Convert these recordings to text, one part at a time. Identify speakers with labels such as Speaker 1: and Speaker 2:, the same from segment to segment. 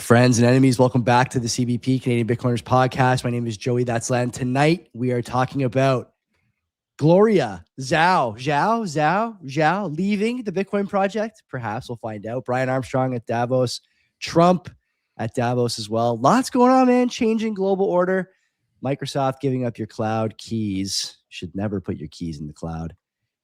Speaker 1: Friends and enemies, welcome back to the CBP, Canadian Bitcoiners podcast. My name is Joey That's Land. Tonight, we are talking about Gloria, Zhao, leaving the Bitcoin project. Perhaps we'll find out. Brian Armstrong at Davos, Trump at Davos as well. Lots going on, man. Changing global order. Microsoft giving up your cloud keys. Should never put your keys in the cloud.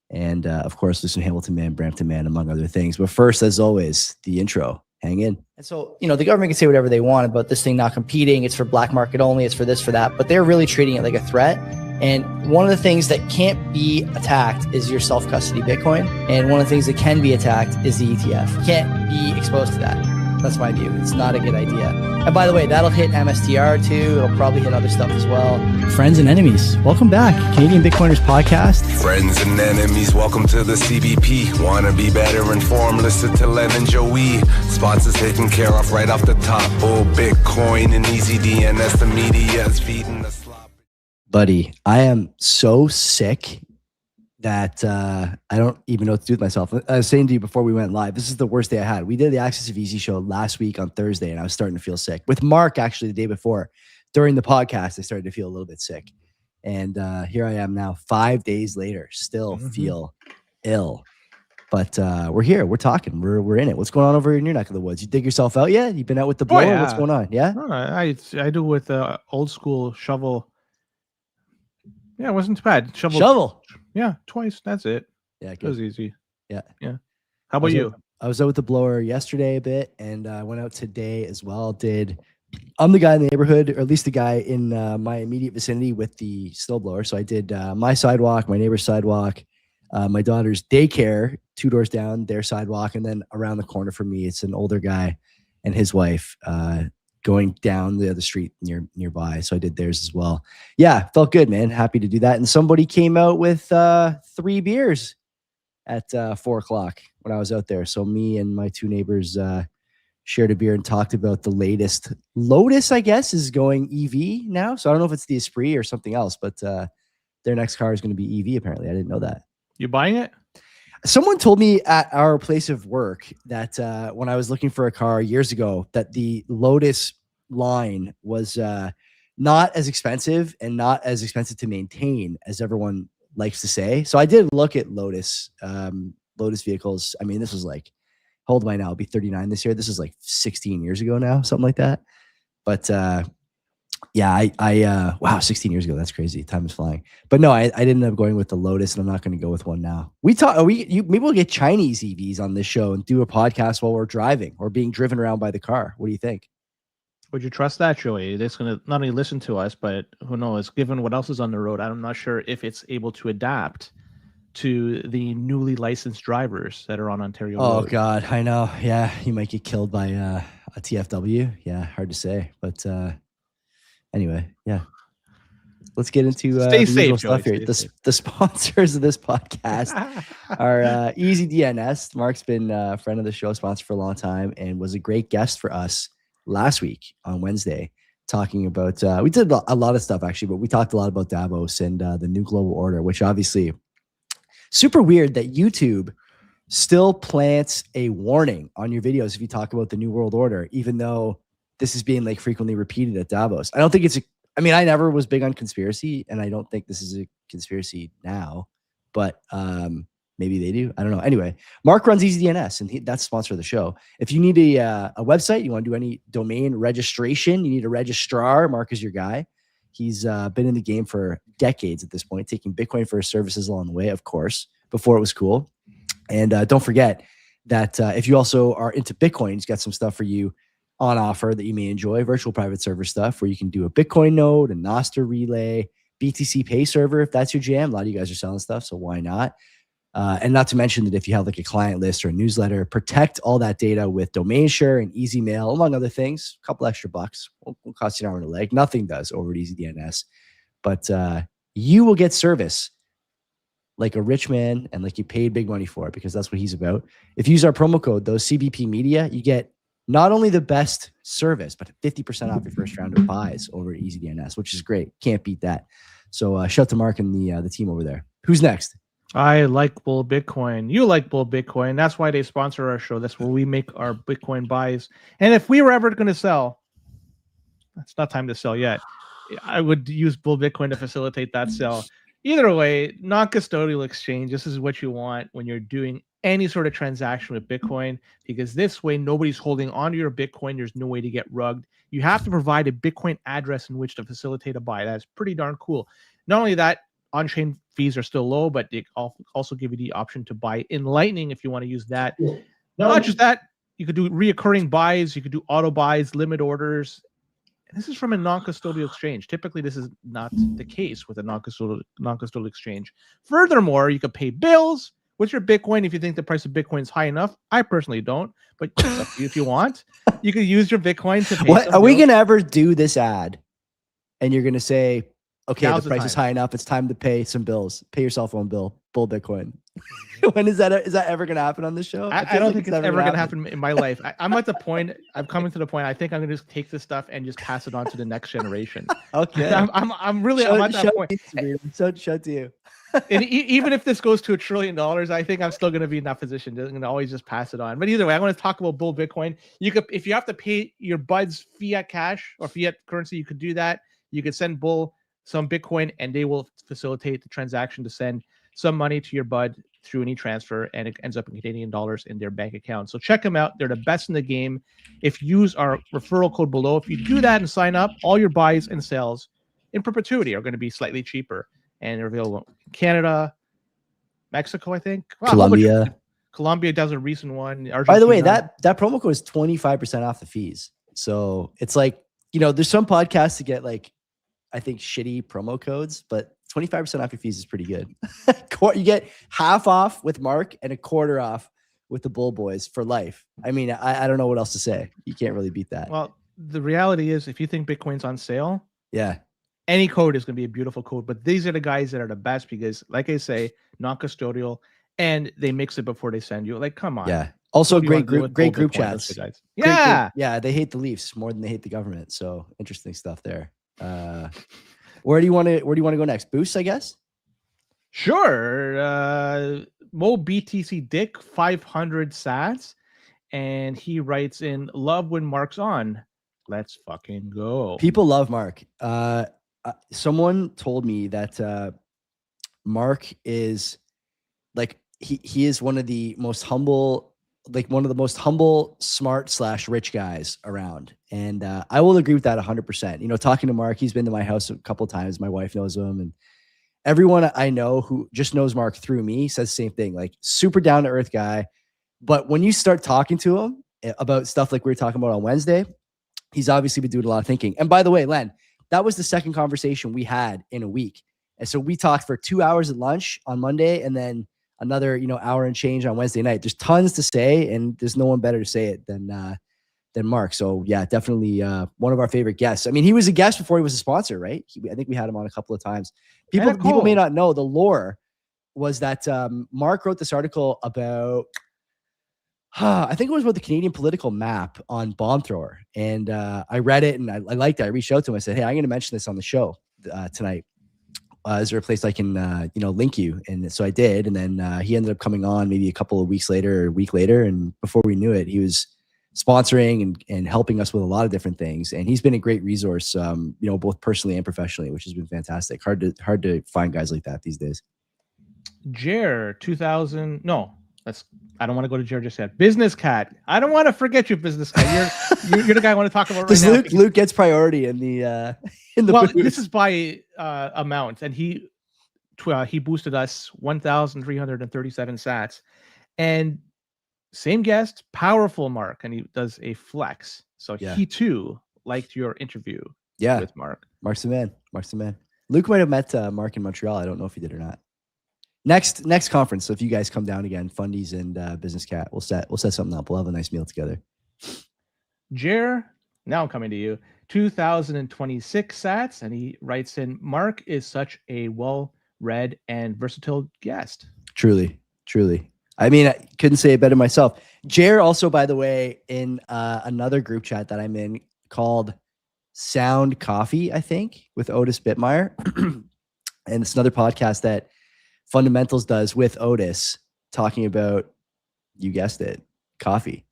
Speaker 1: And of course, listen, Hamilton Man, Brampton Man, among other things. But first, as always, the intro. Hang in.
Speaker 2: And so, the government can say whatever they want about this thing not competing. It's for black market only. It's for this, for that. But they're really treating it like a threat. And one of the things that can't be attacked is your self-custody Bitcoin. And one of the things that can be attacked is the ETF. You can't be exposed to that. That's my view. It's not a good idea. And by the way, that'll hit MSTR too. It'll probably hit other stuff as well.
Speaker 1: Friends and enemies, welcome back. Canadian Bitcoiners podcast.
Speaker 3: Friends and enemies, welcome to the CBP. Wanna be better informed? Listen to Len and Joey. Sponsors taken care of right off the top. Oh, Bitcoin and easy DNS. The media is feeding the slop.
Speaker 1: Buddy, I am so sick that I don't even know what to do with myself. I was saying to you before we went live, this is the worst day I had. We did the Access of Easy show last week on Thursday, and I was starting to feel sick. With Mark, actually, the day before, during the podcast, I started to feel a little bit sick. And here I am now, 5 days later, still feel ill. But we're here. We're talking. We're in it. What's going on over in your neck of the woods? You dig yourself out yet? You've been out with the blower?
Speaker 4: Yeah.
Speaker 1: What's going on? Yeah?
Speaker 4: I do with old school shovel. Yeah, it wasn't too bad. Shovel. Yeah, twice. That's it.
Speaker 1: Yeah,
Speaker 4: it was easy.
Speaker 1: Yeah.
Speaker 4: How about you?
Speaker 1: I was out with the blower yesterday a bit, and I went out today as well. I'm the guy in the neighborhood, or at least the guy in my immediate vicinity with the snowblower. So I did my sidewalk, my neighbor's sidewalk, my daughter's daycare, 2 doors down, their sidewalk, and then around the corner from me, it's an older guy and his wife going down the other street nearby. So I did theirs as well. Yeah, felt good, man. Happy to do that. And somebody came out with 3 beers at 4 o'clock when I was out there. So me and my 2 neighbors shared a beer and talked about the latest. Lotus, I guess, is going EV now. So I don't know if it's the Esprit or something else, but their next car is going to be EV, apparently. I didn't know that.
Speaker 4: You buying it?
Speaker 1: Someone told me at our place of work that when I was looking for a car years ago, that the Lotus line was not as expensive and not as expensive to maintain as everyone likes to say. So I did look at Lotus vehicles. I mean, this was like, how old am I now? I'll be 39 this year. This is like 16 years ago now, something like that. But yeah, wow, 16 years ago. That's crazy. Time is flying. But no, I didn't end up going with the Lotus, and I'm not going to go with one now. Maybe we'll get Chinese EVs on this show and do a podcast while we're driving or being driven around by the car. What do you think?
Speaker 4: Would you trust that, Joey? It's going to not only listen to us, but who knows, given what else is on the road, I'm not sure if it's able to adapt to the newly licensed drivers that are on Ontario
Speaker 1: Oh,
Speaker 4: road.
Speaker 1: God, I know. Yeah, you might get killed by a TFW. Yeah, hard to say. But anyway, yeah. Let's get into
Speaker 4: Stay safe,
Speaker 1: stuff
Speaker 4: Joey,
Speaker 1: here.
Speaker 4: stay safe.
Speaker 1: The sponsors of this podcast are Easy DNS. Mark's been a friend of the show, sponsor for a long time, and was a great guest for us last week on Wednesday, talking about, we did a lot of stuff actually, but we talked a lot about Davos and the new global order, which obviously super weird that YouTube still plants a warning on your videos if you talk about the new world order, even though this is being like frequently repeated at Davos. I don't think I never was big on conspiracy, and I don't think this is a conspiracy now, but maybe they do. I don't know. Anyway, Mark runs Easy DNS, and that's the sponsor of the show. If you need a website, you want to do any domain registration, you need a registrar, Mark is your guy. He's been in the game for decades at this point, taking Bitcoin for his services along the way, of course, before it was cool. And don't forget that if you also are into Bitcoin, he's got some stuff for you on offer that you may enjoy, virtual private server stuff where you can do a Bitcoin node, a Nostr relay, BTC Pay server, if that's your jam. A lot of you guys are selling stuff, so why not? And not to mention that if you have like a client list or a newsletter, protect all that data with domain share and easy mail, among other things. A couple extra bucks won't cost you an arm and a leg. Nothing does over at Easy DNS. But you will get service like a rich man and like you paid big money for it, because that's what he's about. If you use our promo code, those CBP Media, you get not only the best service, but 50% off your first round of buys over at Easy DNS, which is great. Can't beat that. So shout out to Mark and the team over there. Who's next?
Speaker 4: I like Bull Bitcoin. You like Bull Bitcoin. That's why they sponsor our show. That's where we make our Bitcoin buys. And if we were ever going to sell, it's not time to sell yet. I would use Bull Bitcoin to facilitate that sell. Either way, non-custodial exchange. This is what you want when you're doing any sort of transaction with Bitcoin, because this way nobody's holding onto your Bitcoin. There's no way to get rugged. You have to provide a Bitcoin address in which to facilitate a buy. That's pretty darn cool. Not only that, on-chain fees are still low, but they also give you the option to buy in Lightning if you want to use that. Not just that, you could do reoccurring buys, you could do auto buys, limit orders. This is from a non-custodial exchange. Typically, this is not the case with a non-custodial exchange. Furthermore, you could pay bills with your Bitcoin if you think the price of Bitcoin is high enough. I personally don't, but if you want, you could use your Bitcoin to pay.
Speaker 1: What are we going to ever do this ad? And you're going to say, okay,
Speaker 4: Now's
Speaker 1: the
Speaker 4: the
Speaker 1: price is
Speaker 4: time.
Speaker 1: high enough. It's time to pay some bills. Pay your cell phone bill. Bull Bitcoin. When is that ever going to happen on this show?
Speaker 4: I don't think it's ever going to happen in my life. I'm at the point. I'm coming to the point. I think I'm going to just take this stuff and just pass it on to the next generation.
Speaker 1: Okay.
Speaker 4: I'm really I'm at that point.
Speaker 1: Show to you.
Speaker 4: And even if this goes to $1 trillion, I think I'm still going to be in that position. I'm going to always just pass it on. But either way, I want to talk about Bull Bitcoin. You could, if you have to pay your buds fiat cash or fiat currency, you could do that. You could send Bull some Bitcoin, and they will facilitate the transaction to send some money to your bud through any transfer, and it ends up in Canadian dollars in their bank account. So check them out. They're the best in the game. If you use our referral code below, if you do that and sign up, all your buys and sales in perpetuity are going to be slightly cheaper, and they're available in Canada, Mexico, I think. Wow, Colombia does a recent one. Argentina.
Speaker 1: By the way, that promo code is 25% off the fees. So it's like, there's some podcasts to get like, I think, shitty promo codes, but 25% off your fees is pretty good. You get half off with Mark and a quarter off with the Bull Boys for life. I mean, I don't know what else to say. You can't really beat that.
Speaker 4: Well, the reality is, if you think Bitcoin's on sale,
Speaker 1: yeah,
Speaker 4: any code is going to be a beautiful code. But these are the guys that are the best because, like I say, non-custodial, and they mix it before they send you. Like, come on.
Speaker 1: Yeah. Also, great group chats.
Speaker 4: Yeah.
Speaker 1: Yeah, they hate the Leafs more than they hate the government. So interesting stuff there. Where do you want to go next? Boost, I guess.
Speaker 4: Sure. Mo BTC Dick 500 sats, and he writes in, "Love when Mark's on. Let's fucking go."
Speaker 1: People love Mark. Someone told me that Mark is like he is one of the most humble, smart / rich guys around. And I will agree with that 100%. Talking to Mark, he's been to my house a couple of times. My wife knows him, and everyone I know who just knows Mark through me says the same thing, like super down to earth guy. But when you start talking to him about stuff like we were talking about on Wednesday, he's obviously been doing a lot of thinking. And by the way, Len, that was the second conversation we had in a week. And so we talked for 2 hours at lunch on Monday, and then another, hour and change on Wednesday night. There's tons to say, and there's no one better to say it than Mark. So yeah, definitely one of our favorite guests. I mean, he was a guest before he was a sponsor, right? I think we had him on a couple of times. People may not know the lore was that Mark wrote this article about, I think it was about the Canadian political map on Bomb Thrower. And I read it and I liked it. I reached out to him. I said, hey, I'm going to mention this on the show tonight. Is there a place I can, link you? And so I did. And then he ended up coming on maybe a couple of weeks later or a week later. And before we knew it, he was sponsoring and helping us with a lot of different things. And he's been a great resource, both personally and professionally, which has been fantastic. Hard to find guys like that these days.
Speaker 4: Jer 2000. No, I don't want to go to Jer just yet. Business Cat. I don't want to forget you, Business Cat. You're the guy I want to talk about right now.
Speaker 1: Luke gets priority in the
Speaker 4: well,
Speaker 1: booth.
Speaker 4: This is by amount, and he boosted us 1,337 sats, and same guest, powerful Mark, and he does a flex. So he too liked your interview. With Mark.
Speaker 1: Mark's the man. Luke might have met Mark in Montreal. I don't know if he did or not. Next conference. So if you guys come down again, Fundies and Business Cat, we'll set something up. We'll have a nice meal together.
Speaker 4: Jer, now I'm coming to you. 2026 sats, and he writes in, Mark is such a well-read and versatile guest.
Speaker 1: Truly. I mean, I couldn't say it better myself. Jer also, by the way, in another group chat that I'm in called Sound Coffee, I think, with Otis Bittmeyer. And it's another podcast that Fundamentals does with Otis, talking about, you guessed it, coffee.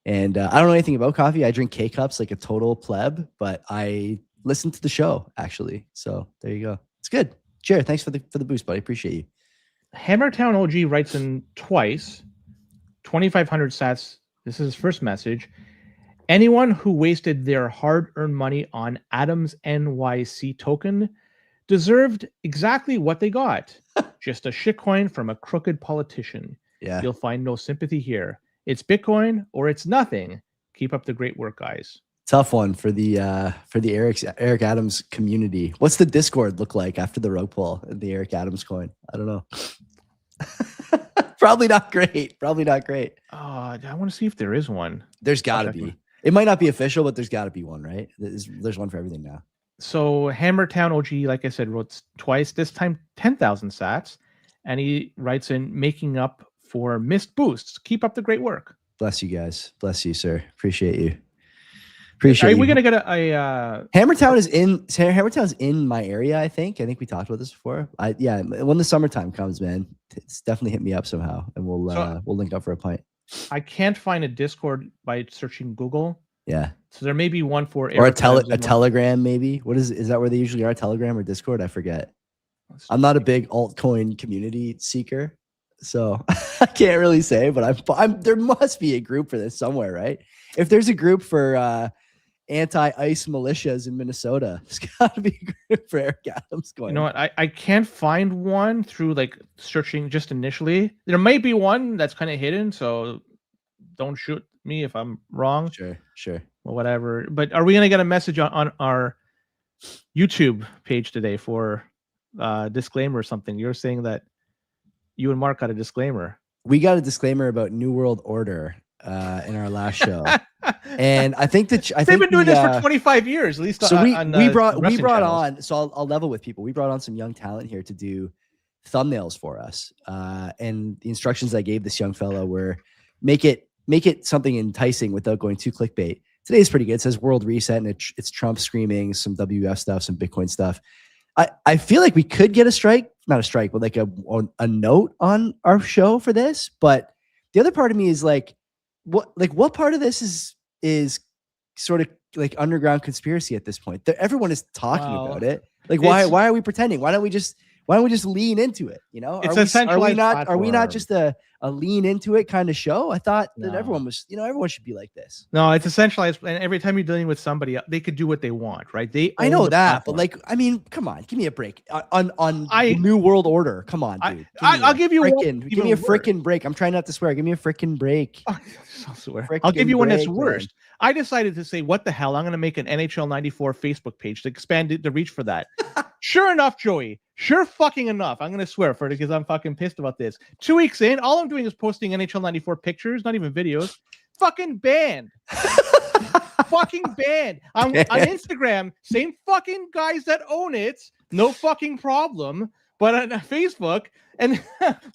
Speaker 1: And I don't know anything about coffee. I drink K-Cups like a total pleb, but I listened to the show, actually. So there you go. It's good. Jared, thanks for the boost, buddy. Appreciate you.
Speaker 4: Hammertown OG writes in twice, 2,500 sats. This is his first message. Anyone who wasted their hard-earned money on Adams NYC token deserved exactly what they got. Just a shitcoin from a crooked politician.
Speaker 1: Yeah.
Speaker 4: You'll find no sympathy here. It's Bitcoin or it's nothing. Keep up the great work, guys.
Speaker 1: Tough one for the Eric Adams community. What's the Discord look like after the rug pull and the Eric Adams coin? I don't know. Probably not great. Probably not great.
Speaker 4: I want to see if there is one.
Speaker 1: There's got to be. It might not be official, but there's got to be one, right? There's one for everything now.
Speaker 4: So Hammertown OG, like I said, wrote twice, this time 10,000 sats. And he writes in, making up for missed boosts. Keep up the great work.
Speaker 1: Bless you guys. Bless you, sir. Appreciate you.
Speaker 4: Are we going to get a
Speaker 1: Hammertown's in my area, I think. I think we talked about this before. Yeah, when the summertime comes, man, it's definitely hit me up somehow, and we'll link up for a pint.
Speaker 4: I can't find a Discord by searching Google.
Speaker 1: Yeah.
Speaker 4: So there may be one for
Speaker 1: or a Telegram, maybe. What is that where they usually are? Telegram or Discord? I forget. I'm not a big altcoin community seeker, so I can't really say. But there must be a group for this somewhere, right? If there's a group for anti-ICE militias in Minnesota, there's got to be a group for Eric Adams coin.
Speaker 4: You know what? I can't find one through like searching just initially. There might be one that's kind of hidden, so don't shoot me if I'm wrong.
Speaker 1: Sure.
Speaker 4: Well, whatever. But are we going to get a message on our YouTube page today for disclaimer or something? You're saying that you and Mark got a disclaimer.
Speaker 1: We got a disclaimer about New World Order in our last show. And I think they've
Speaker 4: been doing this for 25 years, at least.
Speaker 1: So we brought on. So I'll level with people. We brought on some young talent here to do thumbnails for us. And the instructions I gave this young fellow were make it something enticing without going too clickbait. Today's pretty good. It says World Reset, and it's Trump screaming, some WF stuff, some Bitcoin stuff. I feel like we could get not a strike, but like a note on our show for this. But the other part of me is like, what part of this is sort of like underground conspiracy at this point? Everyone is talking about it. Like, why are we pretending? Why don't we just lean into it? You know, are we not just a lean into it kind of show? I thought that everyone should be like this.
Speaker 4: No, it's a centralized, and every time you're dealing with somebody, they could do what they want, right?
Speaker 1: I know that, but like, I mean, come on, give me a break on New World Order. Come on, dude.
Speaker 4: I'll give you
Speaker 1: give me a freaking break. I'm trying not to swear. Give me a freaking break.
Speaker 4: I'll swear. I'll give you one that's worse. I decided to say, what the hell? I'm going to make an NHL 94 Facebook page to expand the reach for that. Sure enough, Joey. Sure fucking enough. I'm going to swear for it because I'm fucking pissed about this. 2 weeks in, all I'm doing is posting NHL 94 pictures, not even videos. Fucking banned. Fucking banned. On Instagram, same fucking guys that own it. No fucking problem. But on Facebook, and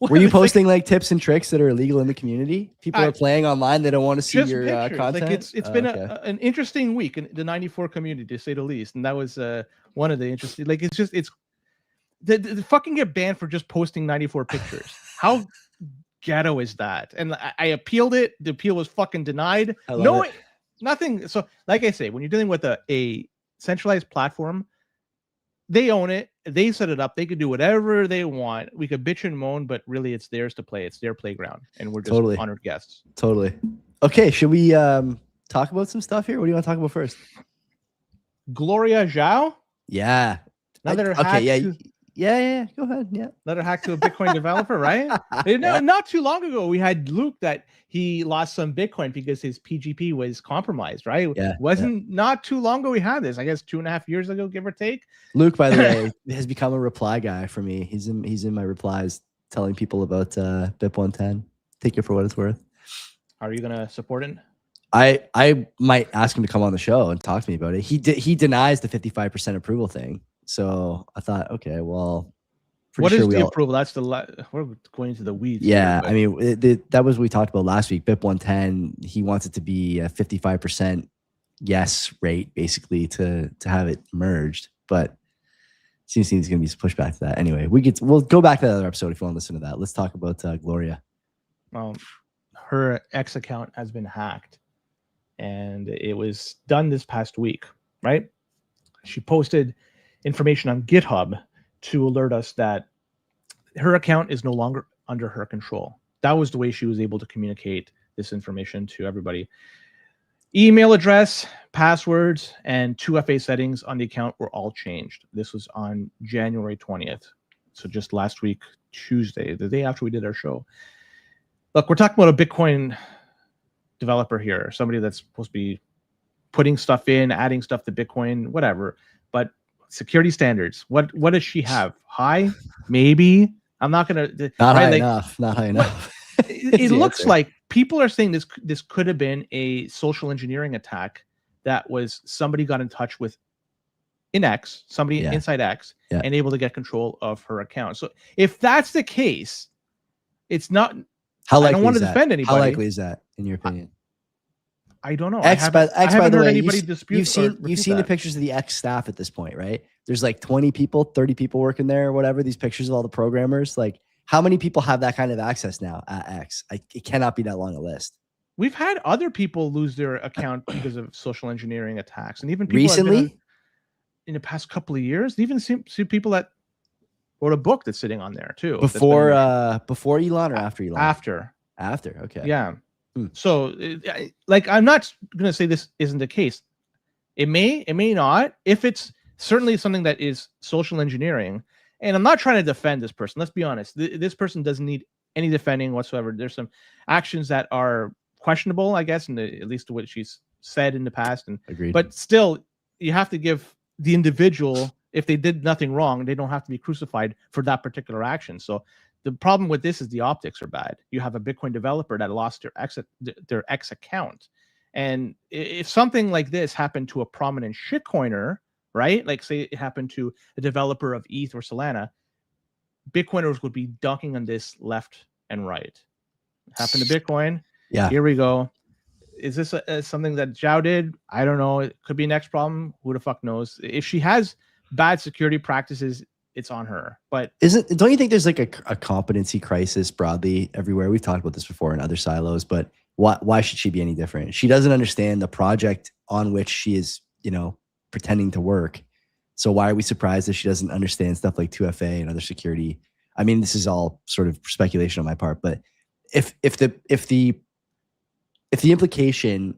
Speaker 1: were you posting like tips and tricks that are illegal in the community? People are playing online. They don't want to see your content.
Speaker 4: Like it's been an interesting week in the 94 community, to say the least. And that was one of the interesting. Like it's the fucking get banned for just posting 94 pictures. How ghetto is that? And I appealed it. The appeal was fucking denied. Nothing. So, like I say, when you're dealing with a centralized platform, they own it. They set it up. They could do whatever they want. We could bitch and moan, but really it's theirs to play. It's their playground. And we're just honored guests.
Speaker 1: Totally. Okay. Should we talk about some stuff here? What do you want to talk about first?
Speaker 4: Gloria Zhao?
Speaker 1: Yeah.
Speaker 4: Another hack.
Speaker 1: Yeah. Go ahead. Yeah.
Speaker 4: Another hack to a Bitcoin developer, right? Not too long ago, we had Luke that he lost some Bitcoin because his PGP was compromised, right?
Speaker 1: Yeah.
Speaker 4: Not too long ago we had this. I guess 2.5 years ago, give or take.
Speaker 1: Luke, by the way, has become a reply guy for me. He's in my replies telling people about BIP 110. Take it for what it's worth.
Speaker 4: Are you gonna support it?
Speaker 1: I might ask him to come on the show and talk to me about it. He denies the 55% approval thing. So I thought, okay, well,
Speaker 4: what is the approval? That's we're going into the weeds.
Speaker 1: Yeah, I mean, that was what we talked about last week. BIP 110, he wants it to be a 55% yes rate, basically, to have it merged. But seems there's going to be some pushback to that. Anyway, we'll go back to the other episode if you want to listen to that. Let's talk about Gloria.
Speaker 4: Her X account has been hacked, and it was done this past week, right? She posted information on GitHub to alert us that her account is no longer under her control. That was the way she was able to communicate this information to everybody. Email address, passwords, and 2FA settings on the account were all changed. This was on January 20th. So just last week, Tuesday, the day after we did our show. Look, we're talking about a Bitcoin developer here, somebody that's supposed to be putting stuff in, adding stuff to Bitcoin, whatever. But security standards, what does she have? High? Maybe. I'm not going to...
Speaker 1: Not high enough.
Speaker 4: It looks like people are saying this could have been a social engineering attack that was somebody got in touch with somebody inside X, and able to get control of her account. So if that's the case, it's not... I don't want to defend anybody.
Speaker 1: How likely is that, in your opinion?
Speaker 4: I don't know.
Speaker 1: X, by the way, you've seen
Speaker 4: the
Speaker 1: pictures of the X staff at this point, right? There's like 20 people, 30 people working there or whatever. These pictures of all the programmers. Like, how many people have that kind of access now at X? It cannot be that long a list.
Speaker 4: We've had other people lose their account because of social engineering attacks, and even people
Speaker 1: recently,
Speaker 4: in the past couple of years, even see people that wrote a book that's sitting on there too.
Speaker 1: Before Elon or after Elon? After. Okay.
Speaker 4: Yeah. So, like, I'm not going to say this isn't the case. It may not. If it's certainly something that is social engineering, and I'm not trying to defend this person. Let's be honest. This person doesn't need any defending whatsoever. There's some actions that are questionable, I guess, at least to what she's said in the past. And
Speaker 1: agreed.
Speaker 4: But still, you have to give the individual, if they did nothing wrong, they don't have to be crucified for that particular action. So the problem with this is the optics are bad. You have a Bitcoin developer that lost their X account. And if something like this happened to a prominent shitcoiner, right? Like say it happened to a developer of ETH or Solana, Bitcoiners would be dunking on this left and right. Happened to Bitcoin.
Speaker 1: Yeah.
Speaker 4: Here we go. Is this something that Zhao did? I don't know. It could be next problem. Who the fuck knows? If she has bad security practices, it's on her. But
Speaker 1: don't you think there's like a competency crisis broadly everywhere? We've talked about this before in other silos, but why should she be any different? She doesn't understand the project on which she is, pretending to work. So why are we surprised that she doesn't understand stuff like 2FA and other security? I mean, this is all sort of speculation on my part, but if the implication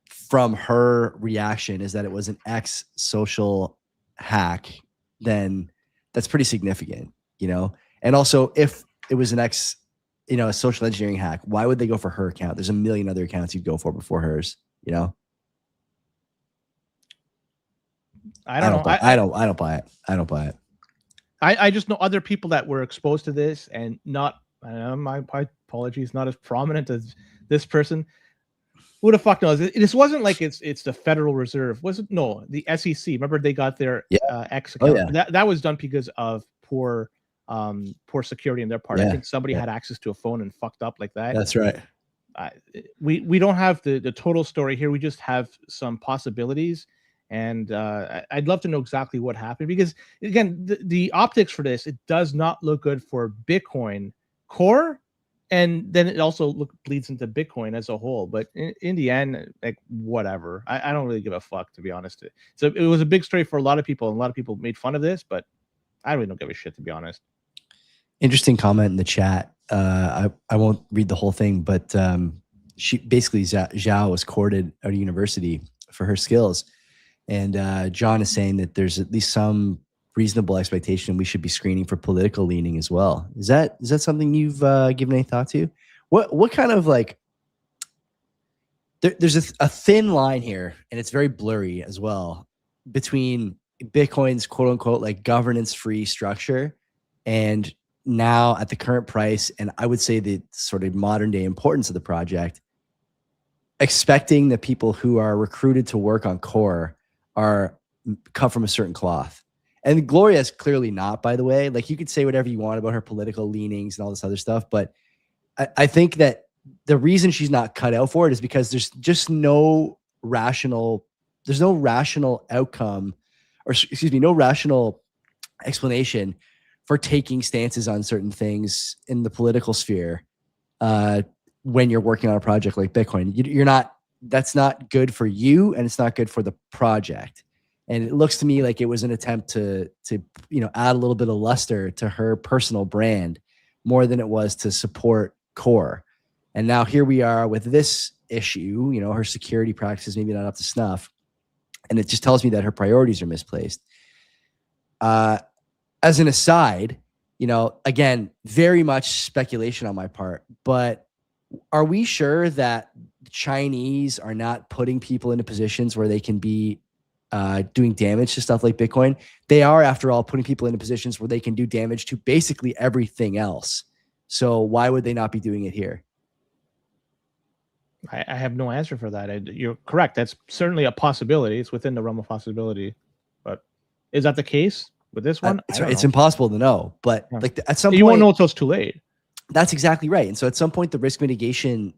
Speaker 1: from her reaction is that it was an X social hack, then that's pretty significant, And also, if it was an X, a social engineering hack, why would they go for her account? There's a million other accounts you'd go for before hers,
Speaker 4: I don't know.
Speaker 1: I don't buy it. I don't buy it.
Speaker 4: I just know other people that were exposed to this, and not. My apologies, not as prominent as this person. Who the fuck knows? This wasn't like it's the Federal Reserve. Was it? No, the SEC. Remember they got their X account.
Speaker 1: Oh, yeah.
Speaker 4: That was done because of poor security on their part.
Speaker 1: Yeah.
Speaker 4: I think somebody had access to a phone and fucked up like that.
Speaker 1: That's right.
Speaker 4: We don't have the total story here. We just have some possibilities, and I'd love to know exactly what happened, because again, the optics for this, it does not look good for Bitcoin Core. And then it also bleeds into Bitcoin as a whole. But in the end, like, whatever. I don't really give a fuck, to be honest. So it was a big story for a lot of people, and a lot of people made fun of this, but I really don't give a shit, to be honest.
Speaker 1: Interesting comment in the chat. I won't read the whole thing, but she basically, Zhao was courted out of university for her skills. And John is saying that there's at least some reasonable expectation we should be screening for political leaning as well. Is that something you've given any thought to? What kind of, like, there's a thin line here, and it's very blurry as well, between Bitcoin's quote unquote like governance free structure and now at the current price, and I would say the sort of modern day importance of the project, expecting the people who are recruited to work on Core come from a certain cloth. And Gloria is clearly not, by the way. Like, you could say whatever you want about her political leanings and all this other stuff, but I think that the reason she's not cut out for it is because there's just no rational outcome, or excuse me, no rational explanation for taking stances on certain things in the political sphere when you're working on a project like Bitcoin. You're not, that's not good for you, and it's not good for the project. And it looks to me like it was an attempt to add a little bit of luster to her personal brand more than it was to support Core. And now here we are with this issue, her security practices maybe not up to snuff. And it just tells me that her priorities are misplaced. As an aside, again, very much speculation on my part, but are we sure that the Chinese are not putting people into positions where they can be doing damage to stuff like Bitcoin? They are, after all, putting people into positions where they can do damage to basically everything else. So why would they not be doing it here?
Speaker 4: I have no answer for that. You're correct. That's certainly a possibility. It's within the realm of possibility. But is that the case with this one?
Speaker 1: It's impossible to know. But like at some point,
Speaker 4: you won't know until it's too late.
Speaker 1: That's exactly right. And so at some point, the risk mitigation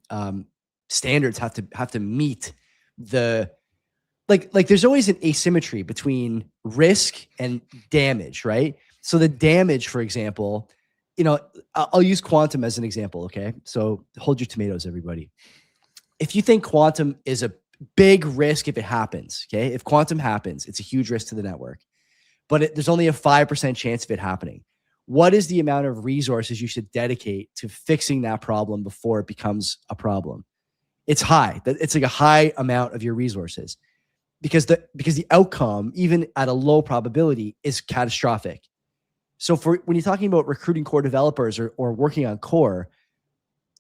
Speaker 1: standards have to meet the like. There's always an asymmetry between risk and damage, right? So the damage, for example, I'll use quantum as an example. Okay, so hold your tomatoes, everybody. If you think quantum is a big risk if it happens, okay? If quantum happens, it's a huge risk to the network, but there's only a 5% chance of it happening. What is the amount of resources you should dedicate to fixing that problem before it becomes a problem? It's high. It's like a high amount of your resources because the outcome, even at a low probability, is catastrophic. So when you're talking about recruiting core developers or working on core,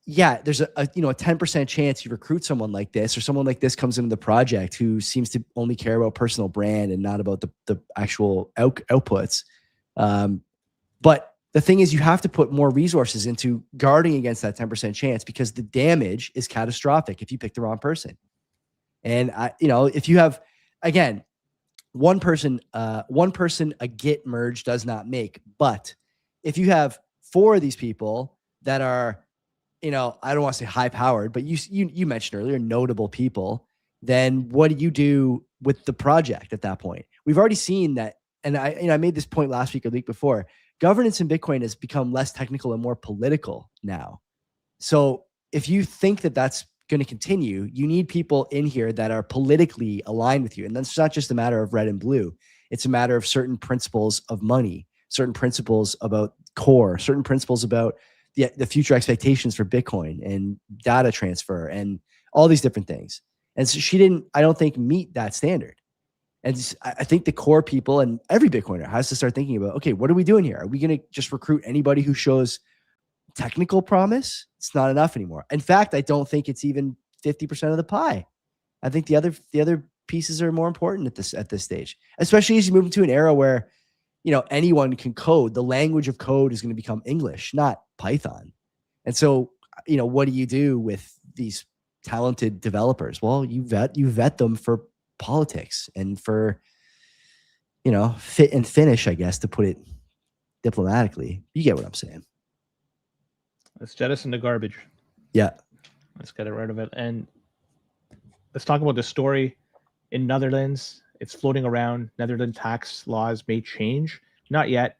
Speaker 1: yeah, there's a 10% chance you recruit someone like this, or someone like this comes into the project who seems to only care about personal brand and not about the actual outputs. But the thing is, you have to put more resources into guarding against that 10% chance, because the damage is catastrophic if you pick the wrong person. And if you have, again, one person a Git merge does not make. But if you have 4 of these people that are, I don't want to say high powered, but you mentioned earlier, notable people, then what do you do with the project at that point? We've already seen that. And I made this point last week or the week before. Governance in Bitcoin has become less technical and more political now. So if you think that that's going to continue, you need people in here that are politically aligned with you. And that's not just a matter of red and blue. It's a matter of certain principles of money, certain principles about core, certain principles about the future expectations for Bitcoin and data transfer and all these different things. And so she didn't, I don't think, meet that standard. And I think the core people and every Bitcoiner has to start thinking about, okay, what are we doing here? Are we going to just recruit anybody who shows technical promise? It's not enough anymore. In fact, I don't think it's even 50% of the pie. I think the other pieces are more important at this stage, especially as you move into an era where, anyone can code. The language of code is going to become English, not Python. And so, what do you do with these talented developers? Well, you vet them for politics and for, fit and finish, I guess, to put it diplomatically. You get what I'm saying.
Speaker 4: Let's jettison the garbage.
Speaker 1: Yeah.
Speaker 4: Let's get rid of it. And let's talk about the story in Netherlands. It's floating around. Netherlands tax laws may change. Not yet.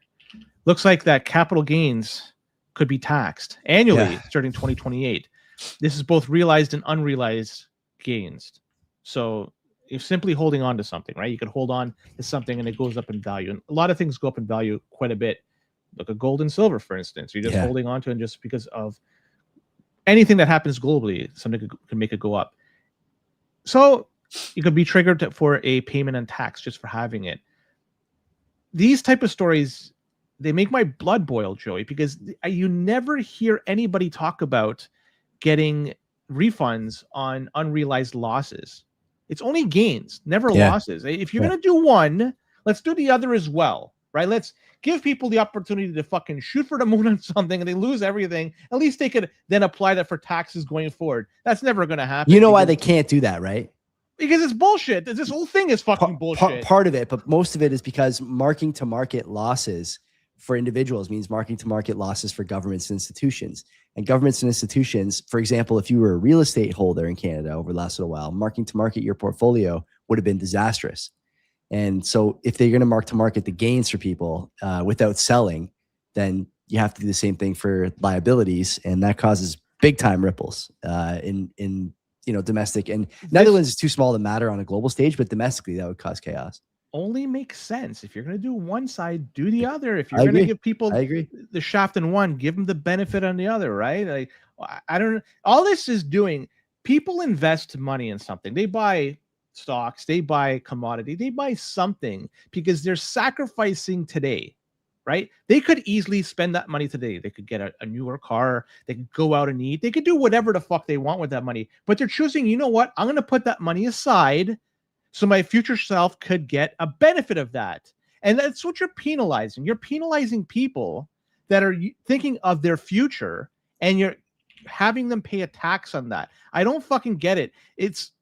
Speaker 4: Looks like that capital gains could be taxed annually starting 2028. This is both realized and unrealized gains. So if simply holding on to something, right? You could hold on to something and it goes up in value. And a lot of things go up in value quite a bit. Look at gold and silver, for instance. You're just holding on to it, and just because of anything that happens globally, something could make it go up. So you could be triggered for a payment and tax just for having it. These type of stories, they make my blood boil, Joey, because you never hear anybody talk about getting refunds on unrealized losses. It's only gains, never losses. If you're going to do one, let's do the other as well, right? Let's give people the opportunity to fucking shoot for the moon on something and they lose everything. At least they could then apply that for taxes going forward. That's never going to happen.
Speaker 1: You know why they can't do that, right?
Speaker 4: Because it's bullshit. This whole thing is fucking bullshit.
Speaker 1: Part of it, but most of it is because marking to market losses for individuals means marking to market losses for governments and institutions. And governments and institutions, for example, if you were a real estate holder in Canada over the last little while, marking to market your portfolio would have been disastrous. And so if they're going to mark to market the gains for people without selling, then you have to do the same thing for liabilities, and that causes big time ripples in domestic. And Netherlands is too small to matter on a global stage, but domestically that would cause chaos.
Speaker 4: Only makes sense. If you're going to do one side, do the other. If you're going to give people the shaft in one, give them the benefit on the other, right? Like, I don't know. All this is doing, people invest money in something. They buy stocks, they buy commodity, they buy something because they're sacrificing today, right? They could easily spend that money today. They could get a newer car. They could go out and eat. They could do whatever the fuck they want with that money. But they're choosing, you know what? I'm going to put that money aside so my future self could get a benefit of that. And that's what you're penalizing. You're penalizing people that are thinking of their future, and you're having them pay a tax on that. I don't fucking get it. It's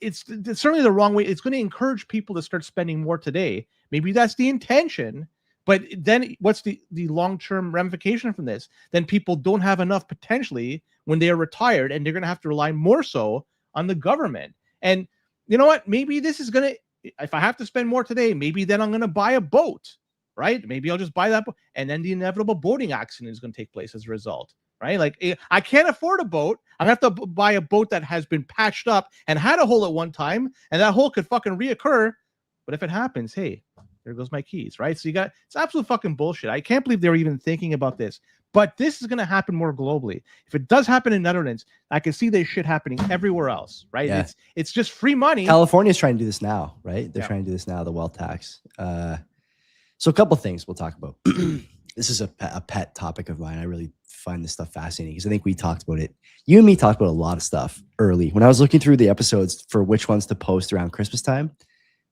Speaker 4: certainly the wrong way. It's going to encourage people to start spending more today. Maybe that's the intention. But then what's the long-term ramification from this? Then people don't have enough potentially when they are retired, and they're going to have to rely more so on the government. And you know what? Maybe this is going to, if I have to spend more today, maybe then I'm going to buy a boat, right? Maybe I'll just buy that boat. And then the inevitable boating accident is going to take place as a result, right? Like, I can't afford a boat. I'm going to have to buy a boat that has been patched up and had a hole at one time, and that hole could fucking reoccur. But if it happens, hey, there goes my keys, right? So it's absolute fucking bullshit. I can't believe they were even thinking about this. But this is going to happen more globally. If it does happen in Netherlands, I can see this shit happening everywhere else, right?
Speaker 1: Yeah.
Speaker 4: It's just free money.
Speaker 1: California's trying to do this now, right? They're trying to do this now, the wealth tax. So a couple of things we'll talk about. This is a pet topic of mine. I really find this stuff fascinating because I think we talked about it. You and me talked about a lot of stuff early. When I was looking through the episodes for which ones to post around Christmas time,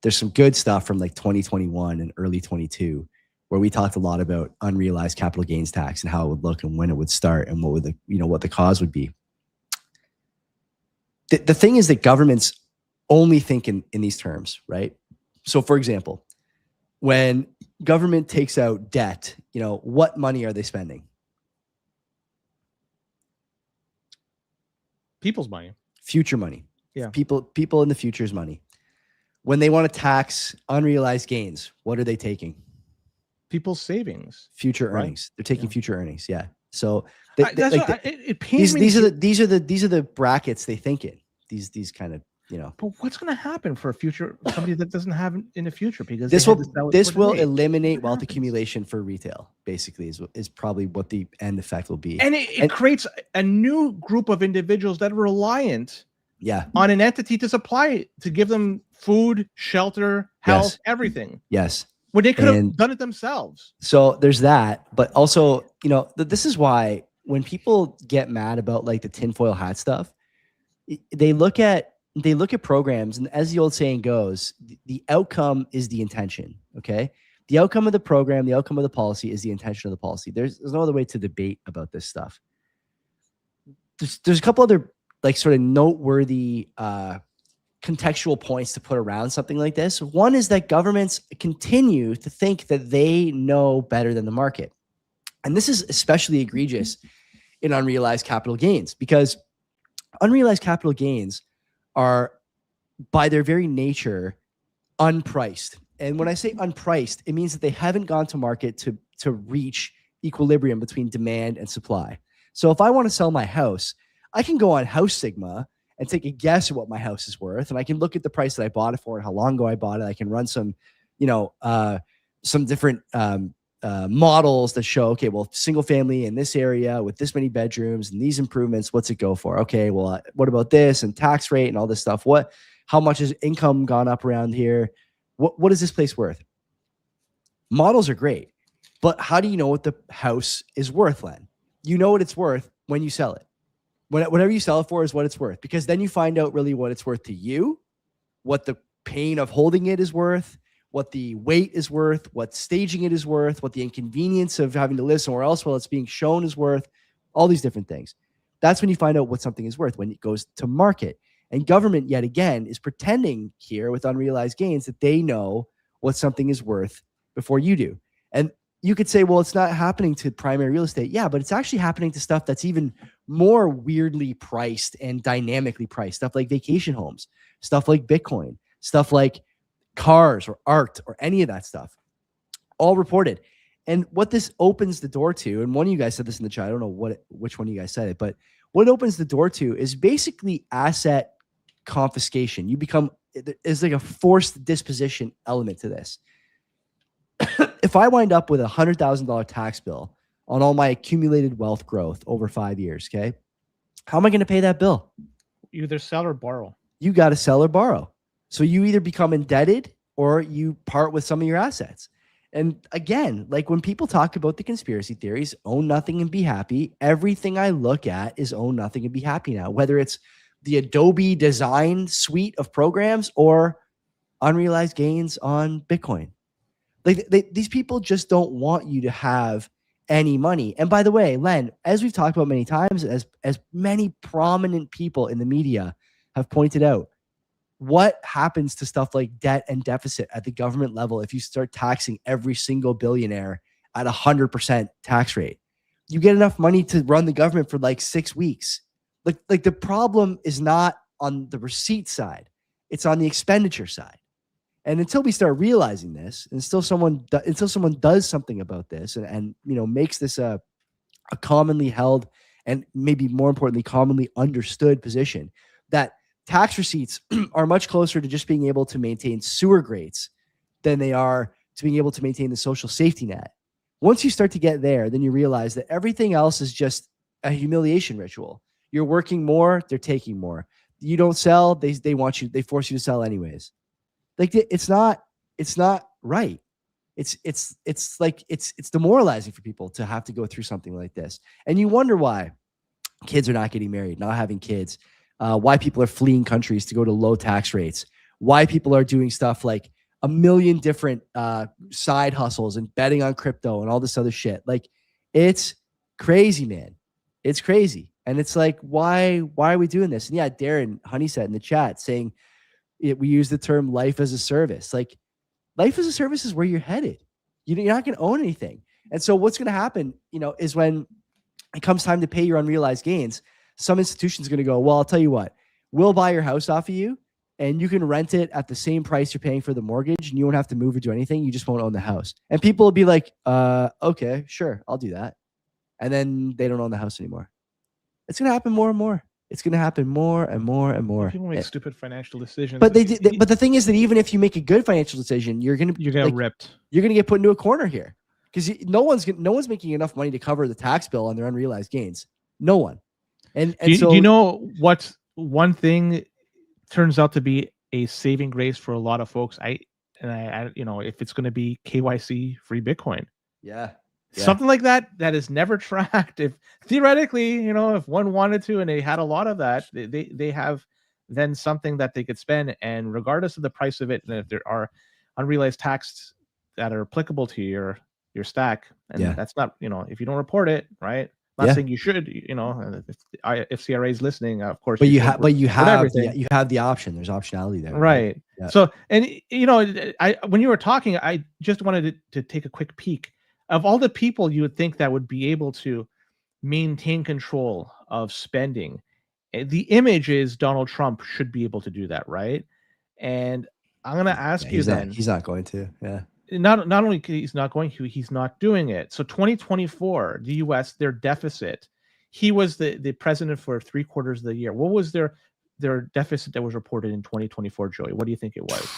Speaker 1: there's some good stuff from like 2021 and early 22 where we talked a lot about unrealized capital gains tax and how it would look and when it would start and what would what the cause would be. The thing is that governments only think in these terms, right? So for example, when government takes out debt, what money are they spending?
Speaker 4: People's money.
Speaker 1: Future money.
Speaker 4: Yeah.
Speaker 1: People in the future's money. When they want to tax unrealized gains, what are they taking?
Speaker 4: People's savings.
Speaker 1: Future earnings. They're taking future earnings. Yeah. So
Speaker 4: it pains me.
Speaker 1: These are the brackets they think in. These kind of,
Speaker 4: But what's going to happen for a future somebody that doesn't have in the future? Because
Speaker 1: this will eliminate wealth accumulation for retail. Basically, is probably what the end effect will be.
Speaker 4: And it creates a new group of individuals that are reliant on an entity to supply, to give them food, shelter, health, everything.
Speaker 1: Yes.
Speaker 4: When they could have done it themselves.
Speaker 1: So there's that. But also, this is why when people get mad about like the tinfoil hat stuff, they look at programs, and as the old saying goes, the outcome is the intention. Okay. The outcome of the program, the outcome of the policy is the intention of the policy. There's no other way to debate about this stuff. There's a couple other like sort of noteworthy contextual points to put around something like this. One is that governments continue to think that they know better than the market. And this is especially egregious in unrealized capital gains, because unrealized capital gains are by their very nature unpriced. And when I say unpriced, it means that they haven't gone to market to reach equilibrium between demand and supply. So if I want to sell my house, I can go on House Sigma and take a guess at what my house is worth. And I can look at the price that I bought it for and how long ago I bought it. I can run some different models that show, okay, well, single family in this area with this many bedrooms and these improvements, what's it go for? Okay, well, what about this and tax rate and all this stuff? How much has income gone up around here? What is this place worth? Models are great, but how do you know what the house is worth, Len? You know what it's worth when you sell it. Whatever you sell it for is what it's worth, because then you find out really what it's worth to you, what the pain of holding it is worth, what the weight is worth, what staging it is worth, what the inconvenience of having to live somewhere else while it's being shown is worth, all these different things. That's when you find out what something is worth, when it goes to market. And government, yet again, is pretending here with unrealized gains that they know what something is worth before you do. And you could say, well, it's not happening to primary real estate. Yeah, but it's actually happening to stuff that's even more weirdly priced and dynamically priced, stuff like vacation homes, stuff like Bitcoin, stuff like cars or art or any of that stuff, all reported. And what this opens the door to, and one of you guys said this in the chat, I don't know which one of you guys said it, but what it opens the door to is basically asset confiscation. You become, is like a forced disposition element to this. If I wind up with $100,000 tax bill on all my accumulated wealth growth over 5 years, okay, how am I going to pay that bill?
Speaker 4: You either sell or borrow.
Speaker 1: You got to sell or borrow. So you either become indebted or you part with some of your assets. And again, like when people talk about the conspiracy theories, own nothing and be happy, everything I look at is own nothing and be happy now, whether it's the Adobe design suite of programs or unrealized gains on Bitcoin. Like these people just don't want you to have any money. And by the way, Len, as we've talked about many times, as many prominent people in the media have pointed out, what happens to stuff like debt and deficit at the government level if you start taxing every single billionaire at 100% tax rate? You get enough money to run the government for like 6 weeks. Like the problem is not on the receipt side, it's on the expenditure side. And until we start realizing this, until someone does something about this, and makes this a commonly held and maybe more importantly commonly understood position that tax receipts are much closer to just being able to maintain sewer grates than they are to being able to maintain the social safety net. Once you start to get there, then you realize that everything else is just a humiliation ritual. You're working more, they're taking more. You don't sell, they force you to sell anyways. Like it's not right. It's demoralizing for people to have to go through something like this. And you wonder why kids are not getting married, not having kids, why people are fleeing countries to go to low tax rates, why people are doing stuff like a million different side hustles and betting on crypto and all this other shit. Like it's crazy, man. It's crazy. And it's like, why are we doing this? And yeah, Darren Honeysett in the chat saying we use the term life as a service. Like life as a service is where you're headed. You're not going to own anything. And so what's going to happen, is when it comes time to pay your unrealized gains, some institution's going to go, well, I'll tell you what, we'll buy your house off of you and you can rent it at the same price you're paying for the mortgage and you won't have to move or do anything. You just won't own the house. And people will be like, okay, sure, I'll do that. And then they don't own the house anymore. It's going to happen more and more. It's going to happen more and more and more.
Speaker 4: People make stupid financial decisions.
Speaker 1: But but the thing is that even if you make a good financial decision, you're going to
Speaker 4: get ripped.
Speaker 1: You're going to get put into a corner here because no one's making enough money to cover the tax bill on their unrealized gains. No one. And so,
Speaker 4: do you know what one thing turns out to be a saving grace for a lot of folks? I if it's going to be KYC free Bitcoin.
Speaker 1: Yeah.
Speaker 4: Something like that is never tracked. If theoretically, if one wanted to and they had a lot of that, they have then something that they could spend. And regardless of the price of it, and if there are unrealized tax that are applicable to your stack, and that's not, if you don't report it, right? Not saying you should, if CRA is listening, of course.
Speaker 1: But you have the option. There's optionality there,
Speaker 4: right? Yeah. So, and when you were talking, I just wanted to take a quick peek. Of all the people you would think that would be able to maintain control of spending, the image is Donald Trump should be able to do that, right? And I'm going to ask you then.
Speaker 1: He's not going to. Yeah.
Speaker 4: Not only he's not going to, he's not doing it. So 2024, the U.S., their deficit, he was the president for 3/4 of the year. What was their deficit that was reported in 2024, Joey? What do you think it was?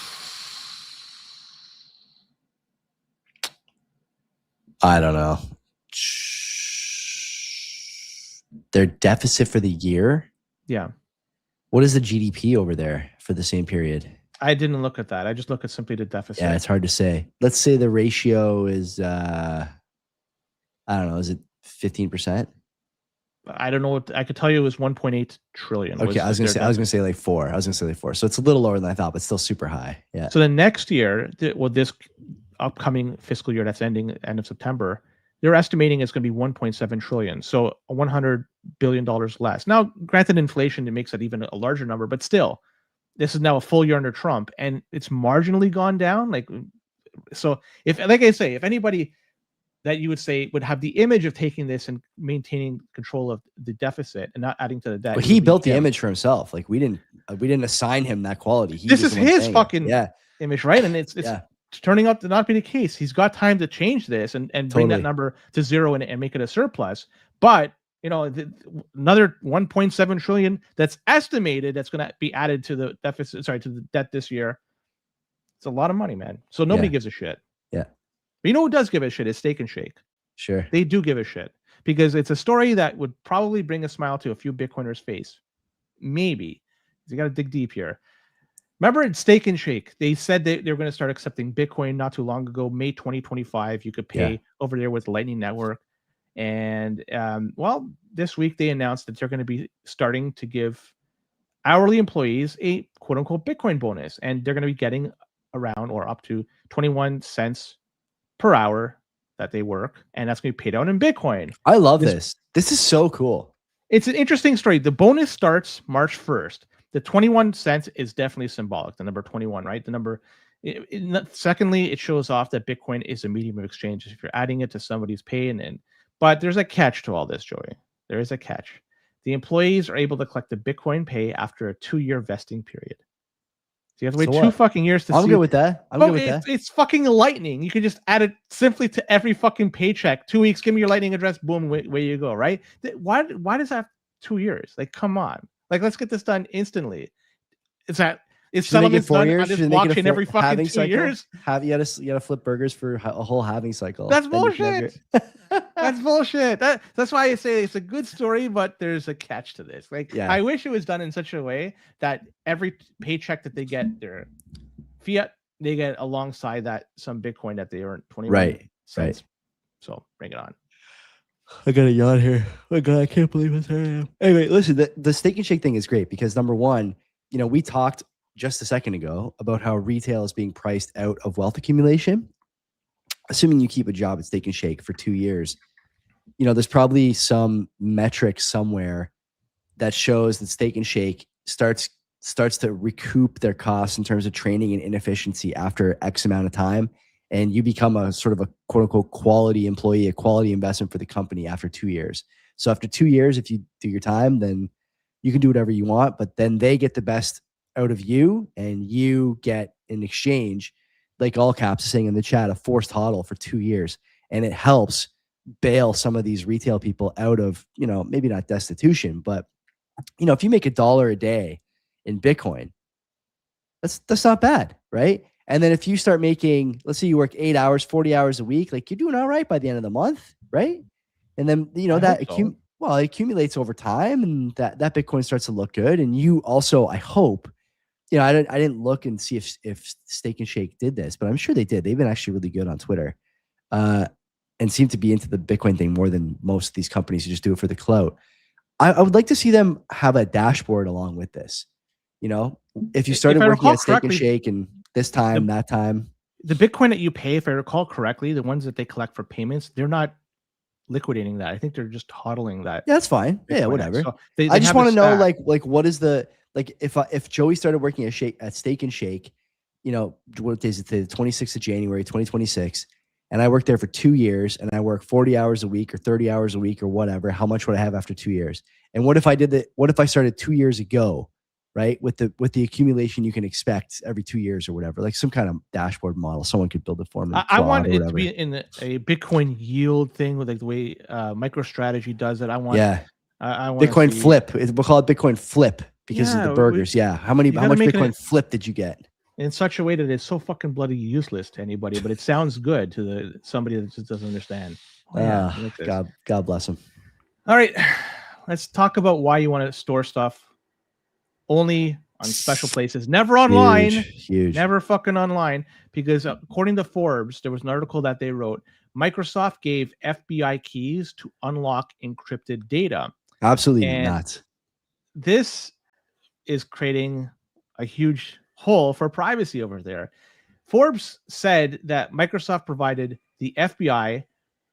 Speaker 1: I don't know. Their deficit for the year?
Speaker 4: Yeah.
Speaker 1: What is the GDP over there for the same period?
Speaker 4: I didn't look at that. I just look at simply the deficit.
Speaker 1: Yeah, it's hard to say. Let's say the ratio is, I don't know, is it 15%?
Speaker 4: I don't know what I could tell you. It was 1.8 trillion.
Speaker 1: Okay, I was gonna say like 4. So it's a little lower than I thought, but still super high. Yeah.
Speaker 4: So the next year, this upcoming fiscal year that's ending end of September, they're estimating it's going to be 1.7 trillion. So $100 billion less. Now, granted, inflation, it makes that even a larger number, but still, this is now a full year under Trump, and it's marginally gone down. So if anybody that you would say would have the image of taking this and maintaining control of the deficit and not adding to the debt,
Speaker 1: but he built the image for himself. Like we didn't assign him that quality.
Speaker 4: This is his fucking image, right? And it's turning out to not be the case. He's got time to change this and bring that number to zero and make it a surplus. But another 1.7 trillion that's estimated that's going to be added to the deficit, to the debt this year. It's a lot of money, man. So nobody gives a shit.
Speaker 1: Yeah.
Speaker 4: But who does give a shit is Steak and Shake.
Speaker 1: Sure.
Speaker 4: They do give a shit because it's a story that would probably bring a smile to a few Bitcoiners' face. Maybe. You got to dig deep here. Remember in Steak and Shake, they said they were going to start accepting Bitcoin not too long ago, May 2025. You could pay over there with Lightning Network. And this week they announced that they're going to be starting to give hourly employees a quote unquote Bitcoin bonus. And they're going to be getting around or up to 21 cents per hour that they work. And that's going to be paid out in Bitcoin.
Speaker 1: I love this. This is so cool.
Speaker 4: It's an interesting story. The bonus starts March 1st. The 21 cents is definitely symbolic, the number 21, right? The number. Secondly, it shows off that Bitcoin is a medium of exchange. If you're adding it to somebody's pay, but there's a catch to all this, Joey. There is a catch. The employees are able to collect the Bitcoin pay after a 2-year vesting period. So you have to wait 2 fucking years to see.
Speaker 1: I'm good with that.
Speaker 4: It's fucking lightning. You can just add it simply to every fucking paycheck. 2 weeks, give me your lightning address. Boom, where you go, right? Why does that have 2 years? Like, come on. Like, let's get this done instantly. It's settlements done on this blockchain every fucking 2 years.
Speaker 1: You gotta flip burgers for a whole halving cycle.
Speaker 4: That's bullshit. That's bullshit. That's why I say it's a good story, but there's a catch to this. Like, I wish it was done in such a way that every paycheck that they get, their fiat, they get alongside that some Bitcoin that they earn 21 cents. So bring it on.
Speaker 1: I got a yawn here. Oh my God, I can't believe it's here. Anyway, listen, the Steak and Shake thing is great because number one, we talked just a second ago about how retail is being priced out of wealth accumulation. Assuming you keep a job at Steak and Shake for 2 years, there's probably some metric somewhere that shows that Steak and Shake starts to recoup their costs in terms of training and inefficiency after X amount of time. And you become a sort of a quote unquote quality employee, a quality investment for the company after 2 years. So after 2 years, if you do your time, then you can do whatever you want, but then they get the best out of you and you get in exchange, like all caps is saying in the chat, a forced hodl for 2 years. And it helps bail some of these retail people out of, maybe not destitution, but if you make $1 a day in Bitcoin, that's not bad, right? And then if you start making, let's say you work 8 hours, 40 hours a week, like you're doing all right by the end of the month, right? And then, it accumulates over time and that Bitcoin starts to look good. And you also, I hope, I didn't look and see if Steak and Shake did this, but I'm sure they did. They've been actually really good on Twitter and seem to be into the Bitcoin thing more than most of these companies who just do it for the clout. I would like to see them have a dashboard along with this. If you started working at Steak and Shake and this time, that time.
Speaker 4: The Bitcoin that you pay, if I recall correctly, the ones that they collect for payments, they're not liquidating that. I think they're just hodling that.
Speaker 1: Yeah, that's fine.
Speaker 4: Bitcoin
Speaker 1: yeah, whatever.
Speaker 4: So
Speaker 1: I just want to know, like what is the, like if Joey started working at Steak and Shake, what is it, the 26th of January, 2026, and I worked there for 2 years and I work 40 hours a week or 30 hours a week or whatever, how much would I have after 2 years? And what if I started 2 years ago, right? With the accumulation you can expect every 2 years or whatever, like some kind of dashboard model, someone could build it for me.
Speaker 4: I want it to be in a Bitcoin yield thing with like the way MicroStrategy does it. I want
Speaker 1: Bitcoin flip. We'll call it Bitcoin flip because of the burgers. How much Bitcoin flip did you get?
Speaker 4: In such a way that it's so fucking bloody useless to anybody, but it sounds good to somebody that just doesn't understand.
Speaker 1: God bless him.
Speaker 4: All right, let's talk about why you want to store stuff only on special places, never online.
Speaker 1: Huge.
Speaker 4: Never fucking online, because according to Forbes, there was an article that they wrote, Microsoft gave FBI keys to unlock encrypted data.
Speaker 1: Absolutely not.
Speaker 4: This is creating a huge hole for privacy over there. Forbes said that Microsoft provided the FBI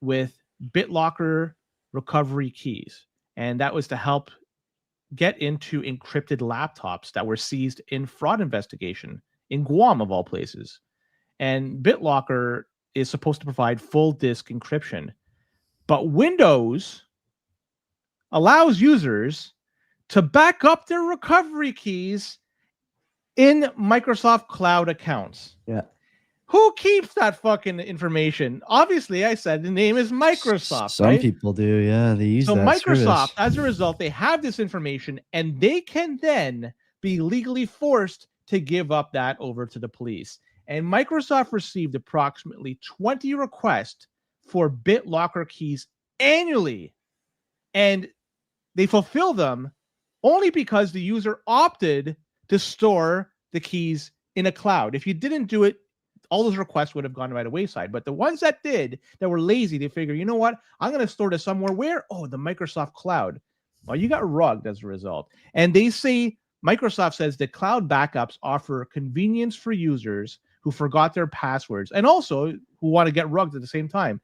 Speaker 4: with BitLocker recovery keys, and that was to help get into encrypted laptops that were seized in fraud investigation in Guam, of all places. And BitLocker is supposed to provide full disk encryption, but Windows allows users to back up their recovery keys in Microsoft Cloud accounts.
Speaker 1: Yeah.
Speaker 4: Who keeps that fucking information? Obviously, I said the name is Microsoft.
Speaker 1: Some
Speaker 4: right?
Speaker 1: people do. Yeah, they use
Speaker 4: So
Speaker 1: that
Speaker 4: Microsoft,
Speaker 1: service.
Speaker 4: as a result, they have this information and they can then be legally forced to give up that over to the police. And Microsoft received approximately 20 requests for BitLocker keys annually. And they fulfill them only because the user opted to store the keys in a cloud. If you didn't do it, all those requests would have gone by the wayside. But the ones that did, that were lazy, they figure, you know what? I'm going to store this somewhere. Where? Oh, the Microsoft Cloud. Well, you got rugged as a result. And they say, Microsoft says that cloud backups offer convenience for users who forgot their passwords and also who want to get rugged at the same time.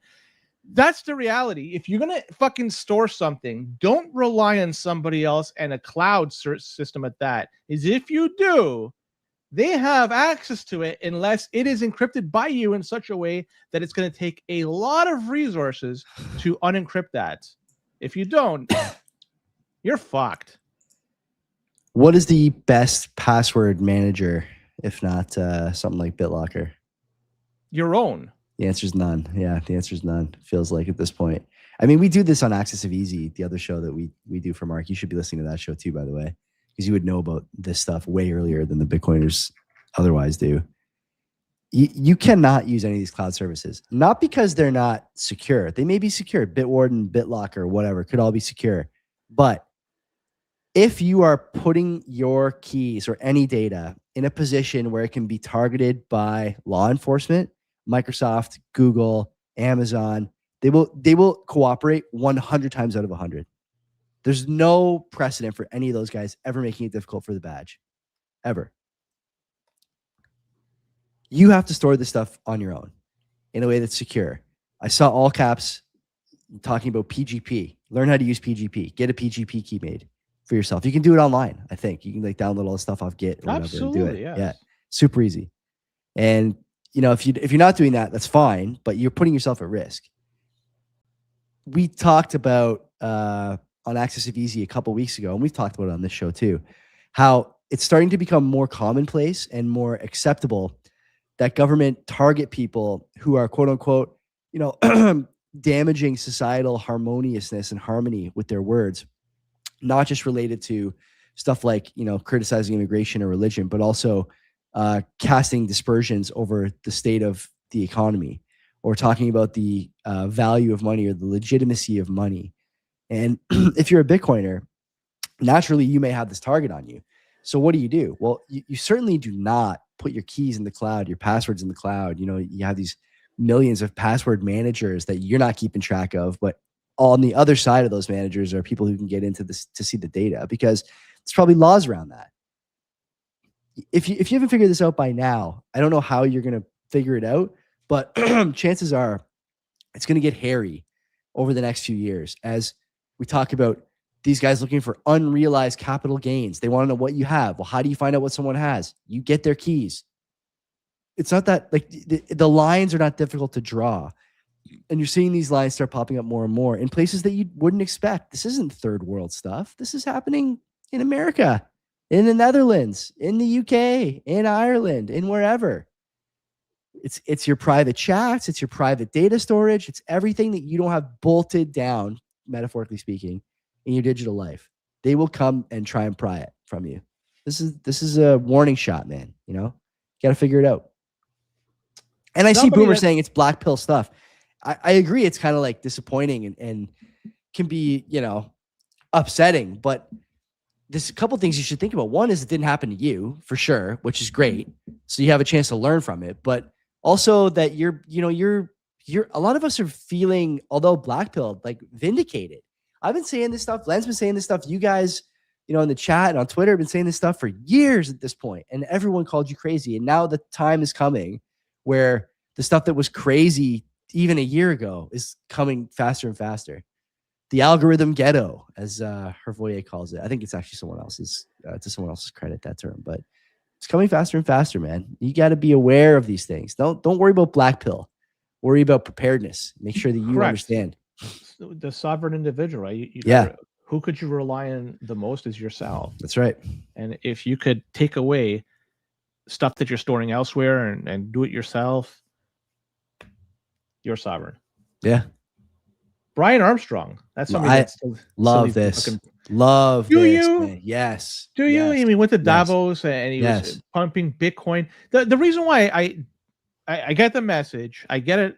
Speaker 4: That's the reality. If you're going to fucking store something, don't rely on somebody else and a cloud system at that. Is if you do, they have access to it unless it is encrypted by you in such a way that it's going to take a lot of resources to unencrypt that. If you don't, you're fucked.
Speaker 1: What is the best password manager, if not something like BitLocker?
Speaker 4: Your own.
Speaker 1: The answer is none. Yeah, the answer is none. Feels like at this point. I mean, we do this on Axis of Easy, the other show that we do for Mark. You should be listening to that show too, by the way, because you would know about this stuff way earlier than the Bitcoiners otherwise do. You cannot use any of these cloud services, not because they're not secure. They may be secure. Bitwarden, BitLocker, whatever, could all be secure. But if you are putting your keys or any data in a position where it can be targeted by law enforcement, Microsoft, Google, Amazon, they will cooperate 100 times out of 100. There's no precedent for any of those guys ever making it difficult for the badge, ever. You have to store this stuff on your own in a way that's secure. I saw all caps talking about PGP. Learn how to use PGP. Get a PGP key made for yourself. You can do it online. I think you can like download all the stuff off Git or whatever and do it.
Speaker 4: Yes.
Speaker 1: Yeah, super easy. And you know, if you're not doing that, that's fine, but you're putting yourself at risk. We talked about on Axis of Easy a couple weeks ago, and we've talked about it on this show too, how it's starting to become more commonplace and more acceptable that government target people who are quote unquote, you know, damaging societal harmoniousness and harmony with their words, not just related to stuff like, you know, criticizing immigration or religion, but also casting dispersions over the state of the economy or talking about the value of money or the legitimacy of money. And if you're a Bitcoiner, naturally you may have this target on you. So what do? Well, you certainly do not put your keys in the cloud, your passwords in the cloud. You know, you have these millions of password managers that you're not keeping track of, but on the other side of those managers are people who can get into this to see the data, because there's probably laws around that. If you haven't figured this out by now, I don't know how you're going to figure it out, but chances are it's going to get hairy over the next few years as we talk about these guys looking for unrealized capital gains. They want to know what you have. Well, how do you find out what someone has? You get their keys. It's not that like the lines are not difficult to draw. And you're seeing these lines start popping up more and more in places that you wouldn't expect. This isn't third world stuff. This is happening in America, in the Netherlands, in the UK, in Ireland, in wherever. It's your private chats. It's your private data storage. It's everything that you don't have bolted down, metaphorically speaking, in your digital life. They will come and try and pry it from you. This is a warning shot, man. You know, got to figure it out. And I see Boomer saying it's black pill stuff. I agree. It's kind of like disappointing and can be, you know, upsetting, but there's a couple things you should think about. One is it didn't happen to you for sure, which is great. So you have a chance to learn from it, but also that you're a lot of us are feeling, although black pilled, like vindicated. I've been saying this stuff. Len's been saying this stuff. You guys, you know, in the chat and on Twitter have been saying this stuff for years at this point, and everyone called you crazy. And now the time is coming where the stuff that was crazy even a year ago is coming faster and faster. The algorithm ghetto, as Hervoyer calls it. I think it's actually someone else's, to someone else's credit, that term, but it's coming faster and faster, man. You got to be aware of these things. Don't worry about black pill. Worry about preparedness. Make sure that you understand.
Speaker 4: The sovereign individual, right? Who could you rely on the most is yourself.
Speaker 1: That's right.
Speaker 4: And if you could take away stuff that you're storing elsewhere and do it yourself, you're sovereign.
Speaker 1: Yeah.
Speaker 4: Brian Armstrong. That's something that's
Speaker 1: love this. Love
Speaker 4: do
Speaker 1: this.
Speaker 4: you?
Speaker 1: Man. Yes.
Speaker 4: Do you?
Speaker 1: Yes.
Speaker 4: I mean, went to Davos and he was pumping Bitcoin. The reason why I get the message, I get it,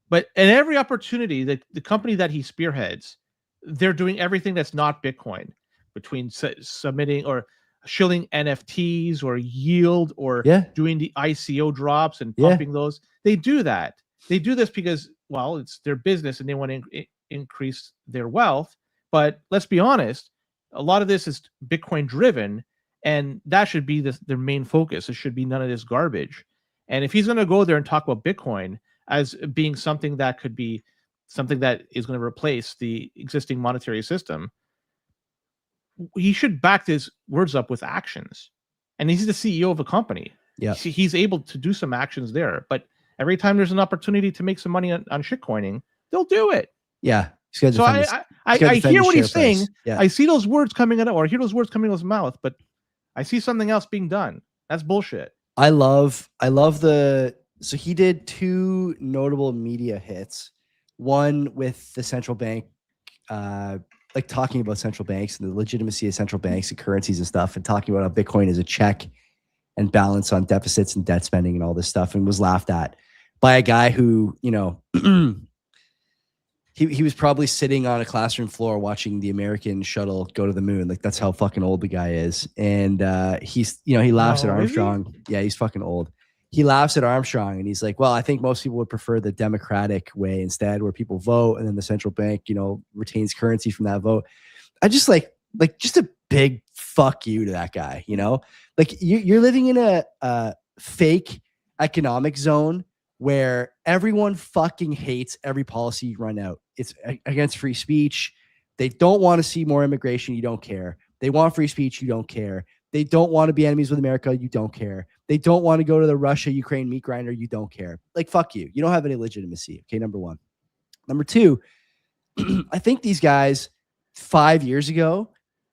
Speaker 4: but at every opportunity that the company that he spearheads, they're doing everything that's not Bitcoin, between submitting or shilling NFTs or yield or doing the ICO drops and pumping those. They do that. They do this because, well, it's their business and they want to increase their wealth. But let's be honest, a lot of this is Bitcoin driven, and that should be their main focus. It should be none of this garbage. And if he's going to go there and talk about Bitcoin as being something that could be something that is going to replace the existing monetary system, he should back his words up with actions. And he's the CEO of a company.
Speaker 1: Yeah,
Speaker 4: he's able to do some actions there. But every time there's an opportunity to make some money on shitcoining, they'll do it.
Speaker 1: Yeah.
Speaker 4: So I hear what he's saying. Yeah. I see those words coming out, or I hear those words coming out of his mouth, but I see something else being done. That's bullshit.
Speaker 1: I love so he did 2 notable media hits. One with the central bank, like talking about central banks and the legitimacy of central banks and currencies and stuff, and talking about how Bitcoin is a check and balance on deficits and debt spending and all this stuff, and was laughed at by a guy who, you know, he was probably sitting on a classroom floor watching the American shuttle go to the moon. Like, that's how fucking old the guy is. And he's, you know, he laughs at Armstrong. Yeah, he's fucking old. He laughs at Armstrong and he's like, well, I think most people would prefer the democratic way instead, where people vote and then the central bank, you know, retains currency from that vote. I just like just a big fuck you to that guy, you know? Like, you're living in a fake economic zone where everyone fucking hates every policy you run out. It's against free speech. They don't want to see more immigration. You don't care. They want free speech. You don't care. They don't want to be enemies with America. You don't care. They don't want to go to the Russia-Ukraine meat grinder. You don't care. Like, fuck you. You don't have any legitimacy. Okay, number one. Number two, I think these guys 5 years ago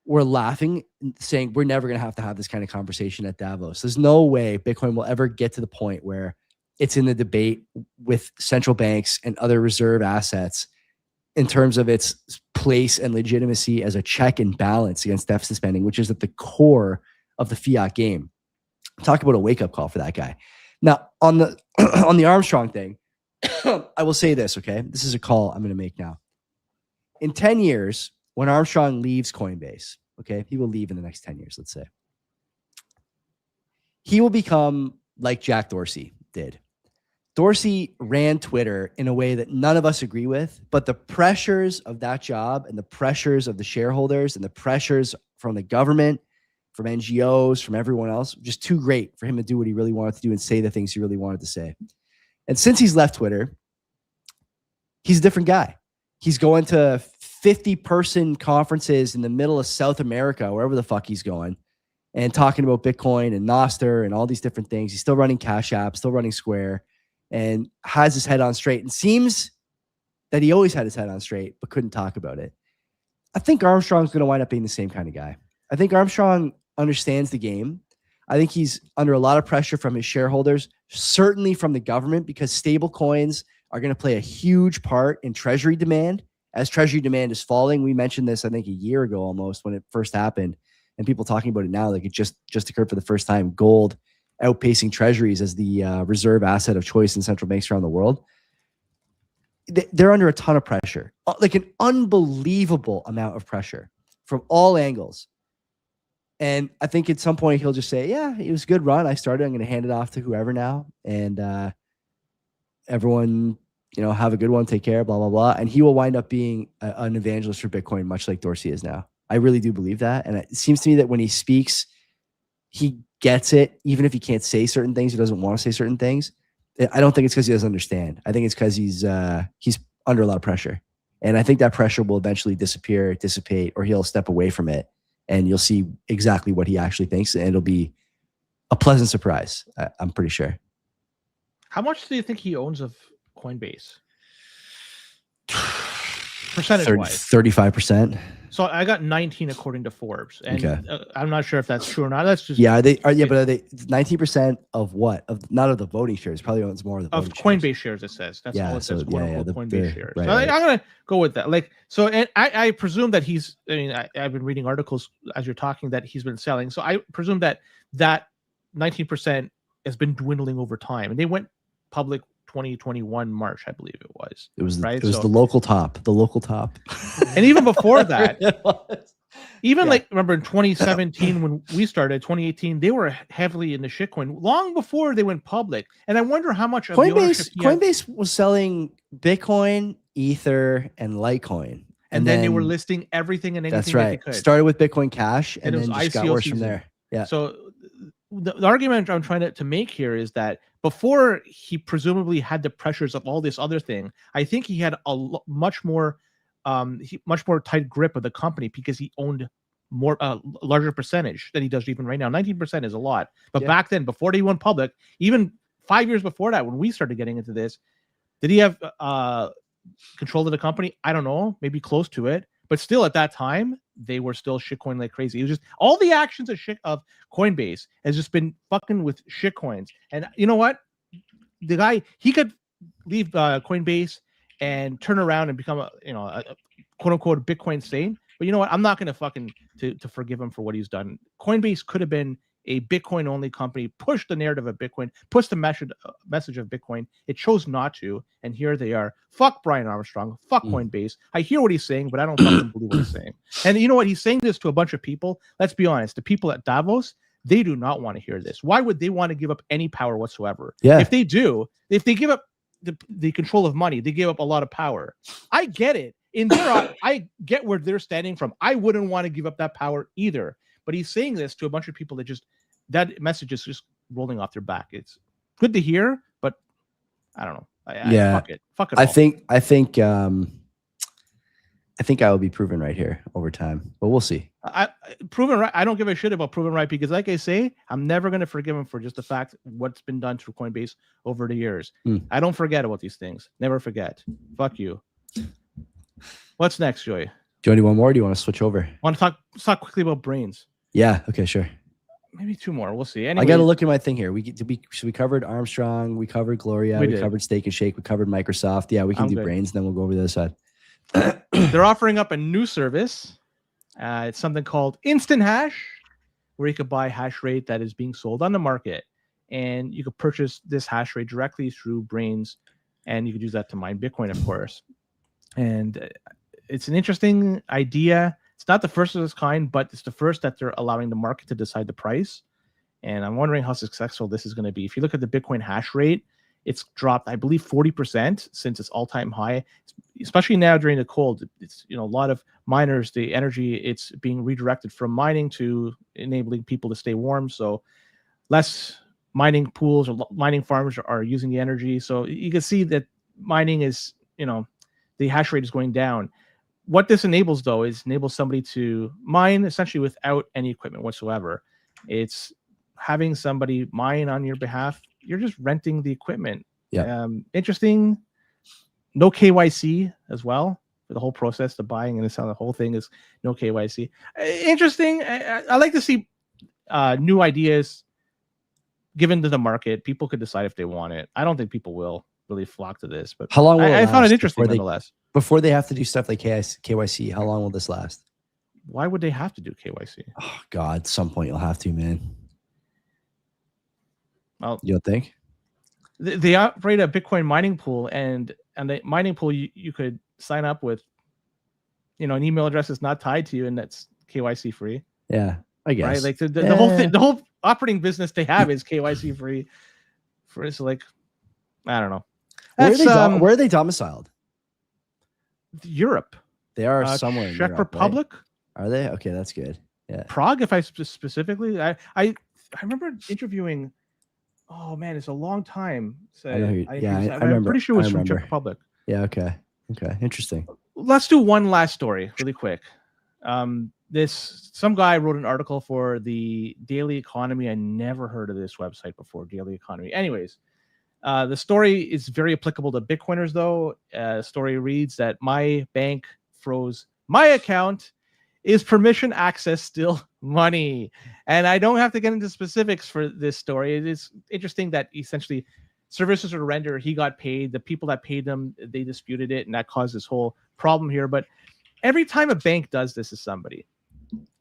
Speaker 1: were laughing, saying we're never going to have this kind of conversation at Davos. There's no way Bitcoin will ever get to the point where it's in the debate with central banks and other reserve assets in terms of its place and legitimacy as a check and balance against deficit spending, which is at the core of the fiat game. Talk about a wake-up call for that guy. Now, on the on the Armstrong thing, I will say this, okay? This is a call I'm going to make now. In 10 years, when Armstrong leaves Coinbase, okay, he will leave in the next 10 years, let's say. He will become like Jack Dorsey did. Dorsey ran Twitter in a way that none of us agree with, but the pressures of that job and the pressures of the shareholders and the pressures from the government, from NGOs, from everyone else, just too great for him to do what he really wanted to do and say the things he really wanted to say. And since he's left Twitter, he's a different guy. He's going to 50-person conferences in the middle of South America, wherever the fuck he's going, and talking about Bitcoin and Nostr and all these different things. He's still running Cash App, still running Square, and has his head on straight, and seems that he always had his head on straight, but couldn't talk about it. I think Armstrong's going to wind up being the same kind of guy. I think Armstrong understands the game. I think he's under a lot of pressure from his shareholders, certainly from the government, because stable coins are going to play a huge part in treasury demand. As treasury demand is falling, we mentioned this, I think, a year ago almost when it first happened, and people talking about it now, like it just occurred for the first time. Gold outpacing treasuries as the reserve asset of choice in central banks around the world. They're under a ton of pressure, like an unbelievable amount of pressure from all angles. And I think at some point he'll just say, yeah, it was a good run. I started, I'm going to hand it off to whoever now. And everyone, you know, have a good one. Take care, blah, blah, blah. And he will wind up being an evangelist for Bitcoin, much like Dorsey is now. I really do believe that. And it seems to me that when he speaks, he gets it. Even if he can't say certain things, he doesn't want to say certain things. I don't think it's because he doesn't understand. I think it's because he's under a lot of pressure. And I think that pressure will eventually dissipate, or he'll step away from it. And you'll see exactly what he actually thinks. And it'll be a pleasant surprise, I'm pretty sure.
Speaker 4: How much do you think he owns of Coinbase? percentage-wise.
Speaker 1: 35%.
Speaker 4: So I got 19 according to Forbes, and
Speaker 1: Okay.
Speaker 4: I'm not sure if that's true or not. That's just
Speaker 1: Yeah, but are they 19% of what? Of not of the voting shares? Probably owns more of the voting
Speaker 4: Coinbase shares. It says that's all it says.
Speaker 1: So,
Speaker 4: "Quote unquote Coinbase shares."
Speaker 1: Right,
Speaker 4: So
Speaker 1: right.
Speaker 4: I'm gonna go with that. Like so, and I presume that he's. I mean, I've been reading articles as you're talking that he's been selling. So I presume that 19% has been dwindling over time, and they went public 2021 March, I believe it was.
Speaker 1: It was
Speaker 4: right.
Speaker 1: It was the local top.
Speaker 4: And even before that. Even like remember in 2017 when we started 2018 they were heavily in the shitcoin long before they went public, and I wonder how much of
Speaker 1: Coinbase was selling Bitcoin, Ether, and Litecoin,
Speaker 4: and then they were listing everything and anything.
Speaker 1: That's right.
Speaker 4: That they could.
Speaker 1: Started with Bitcoin Cash, and then just got worse
Speaker 4: season.
Speaker 1: from there. Yeah.
Speaker 4: So the argument I'm trying to make here is that before he presumably had the pressures of all this other thing, I think he had a much more tight grip of the company because he owned more larger percentage than he does even right now. 19% is a lot, but back then, before they went public, even 5 years before that, when we started getting into this, did he have control of the company? I don't know, maybe close to it, but still at that time they were still shitcoin like crazy. It was just all the actions of Coinbase has just been fucking with shitcoins. And you know what, the guy, he could leave Coinbase and turn around and become a quote unquote Bitcoin saint. But you know what? I'm not going to fucking to forgive him for what he's done. Coinbase could have been a Bitcoin only company, pushed the narrative of Bitcoin, pushed the message of Bitcoin. It chose not to. And here they are. Fuck Brian Armstrong. Fuck Coinbase. I hear what he's saying, but I don't fucking believe what he's saying. And you know what? He's saying this to a bunch of people. Let's be honest. The people at Davos, they do not want to hear this. Why would they want to give up any power whatsoever?
Speaker 1: Yeah.
Speaker 4: If they give up the control of money, they give up a lot of power. I get it. I get where they're standing from. I wouldn't want to give up that power either. But he's saying this to a bunch of people that message is just rolling off their back. It's good to hear, but I don't know. Fuck it.
Speaker 1: I think I will be proven right here over time, but we'll see.
Speaker 4: Proven right. I don't give a shit about proven right because, like I say, I'm never going to forgive him for just the fact what's been done to Coinbase over the years. I don't forget about these things. Never forget. Fuck you. What's next, Joey?
Speaker 1: Do you want to do one more? Or do you want to switch over?
Speaker 4: Want to talk quickly about BRAIINS?
Speaker 1: Yeah. Okay. Sure.
Speaker 4: Maybe two more. We'll see. Anyway,
Speaker 1: I got to look at my thing here. We covered Armstrong. We covered Gloria. We covered Steak and Shake. We covered Microsoft. Yeah, we can do BRAIINS. And then we'll go over the other side.
Speaker 4: They're offering up a new service. It's something called InstaHash, where you could buy hash rate that is being sold on the market, and you could purchase this hash rate directly through BRAIINS, and you could use that to mine Bitcoin, of course. And it's an interesting idea. It's not the first of its kind, but it's the first that they're allowing the market to decide the price. And I'm wondering how successful this is going to be. If you look at the Bitcoin hash rate, it's dropped, I believe, 40% since its all-time high, especially now during the cold. It's, a lot of miners, the energy, it's being redirected from mining to enabling people to stay warm. So less mining pools or mining farms are using the energy. So you can see that mining is, the hash rate is going down. What this enables, though, is enables somebody to mine essentially without any equipment whatsoever. It's having somebody mine on your behalf. You're just renting the equipment.
Speaker 1: Yeah.
Speaker 4: Interesting. No KYC as well for the whole process, the buying and selling. The whole thing is no KYC. Interesting. I like to see new ideas given to the market. People could decide if they want it. I don't think people will really flock to this, but
Speaker 1: how long will
Speaker 4: I found it interesting nonetheless.
Speaker 1: Before they have to do stuff like KYC, how long will this last?
Speaker 4: Why would they have to do KYC?
Speaker 1: Oh God, at some point you'll have to, man.
Speaker 4: Well,
Speaker 1: you don't think?
Speaker 4: They operate a Bitcoin mining pool, and the mining pool you could sign up with, an email address that's not tied to you, and that's KYC free.
Speaker 1: Yeah, I guess.
Speaker 4: Right, like the whole thing, the whole operating business they have is KYC free. So like, I don't know.
Speaker 1: Where are they domiciled?
Speaker 4: Europe.
Speaker 1: They are somewhere in
Speaker 4: Czech
Speaker 1: Europe,
Speaker 4: Republic.
Speaker 1: Right? Are they? Okay, that's good. Yeah.
Speaker 4: Prague, if I specifically, I remember interviewing. Oh man, it's a long time. So
Speaker 1: I remember.
Speaker 4: I'm pretty sure it was from Czech Republic.
Speaker 1: Yeah. Okay. Interesting.
Speaker 4: Let's do one last story really quick. Some guy wrote an article for the Daily Economy. I never heard of this website before, Daily Economy. Anyways, the story is very applicable to Bitcoiners, though. The story reads that my bank froze my account. Is permission access still money? And I don't have to get into specifics for this story. It is interesting that essentially services were rendered. He got paid. The people that paid him, they disputed it, and that caused this whole problem here. But every time a bank does this to somebody,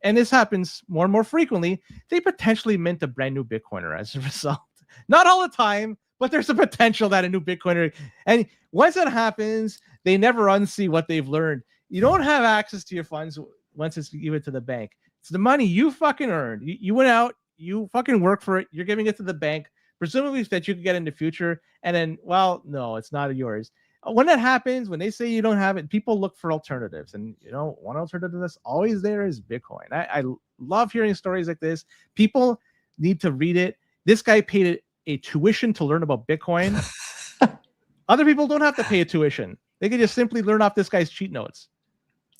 Speaker 4: and this happens more and more frequently, they potentially mint a brand new Bitcoiner as a result. Not all the time, but there's a potential that a new Bitcoiner, and once that happens, they never unsee what they've learned. You don't have access to your funds once it's given to the bank. It's the money you fucking earned. You went out, you fucking work for it, you're giving it to the bank, presumably that you could get in the future, and then, well, no, it's not yours. When that happens, when they say you don't have it, people look for alternatives. And, one alternative that's always there is Bitcoin. I love hearing stories like this. People need to read it. This guy paid a tuition to learn about Bitcoin. Other people don't have to pay a tuition. They can just simply learn off this guy's cheat notes.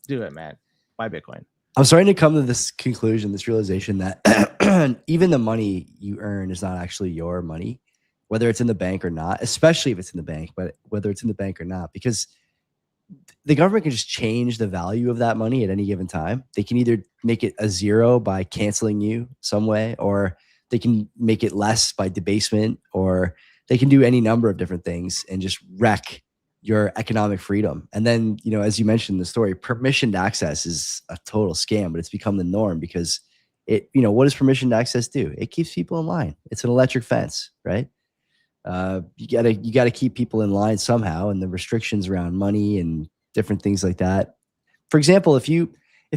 Speaker 4: Do it, man. Buy Bitcoin.
Speaker 1: I'm starting to come to this conclusion, this realization that even the money you earn is not actually your money, whether it's in the bank or not, especially if it's in the bank, but whether it's in the bank or not, because the government can just change the value of that money at any given time. They can either make it a zero by canceling you some way, or they can make it less by debasement, or they can do any number of different things and just wreck your economic freedom. And then, as you mentioned in the story, permissioned access is a total scam, but it's become the norm because what does permissioned access do? It keeps people in line. It's an electric fence, right? You gotta keep people in line somehow, and the restrictions around money and different things like that. For example, if you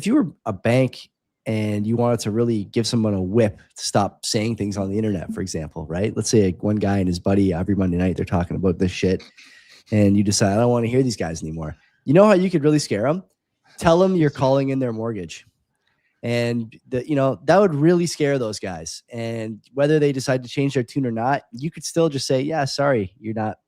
Speaker 1: were a bank and you wanted to really give someone a whip to stop saying things on the internet, for example, right? Let's say one guy and his buddy every Monday night, they're talking about this shit, and you decide, I don't want to hear these guys anymore. You know how you could really scare them? Tell them you're calling in their mortgage. And that would really scare those guys. And whether they decide to change their tune or not, you could still just say, yeah, sorry, you're not,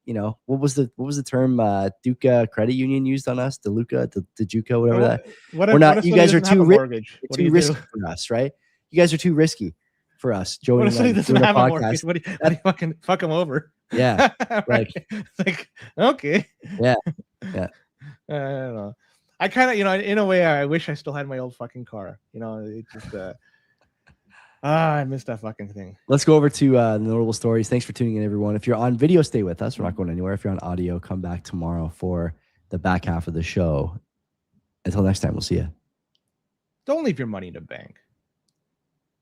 Speaker 1: what was the term Duca Credit Union used on us? DeLuca, DeJuca, whatever that. We're not, you guys are too risky for us, right? You guys are too risky for us. Joey,
Speaker 4: what if somebody doesn't have a mortgage? What do you fucking fuck them over?
Speaker 1: Yeah.
Speaker 4: Right. Like, okay.
Speaker 1: Yeah.
Speaker 4: I don't know. I kind of, in a way, I wish I still had my old fucking car. It just, I missed that fucking thing.
Speaker 1: Let's go over to the notable stories. Thanks for tuning in, everyone. If you're on video, stay with us. We're not going anywhere. If you're on audio, come back tomorrow for the back half of the show. Until next time, we'll see you.
Speaker 4: Don't leave your money in the bank.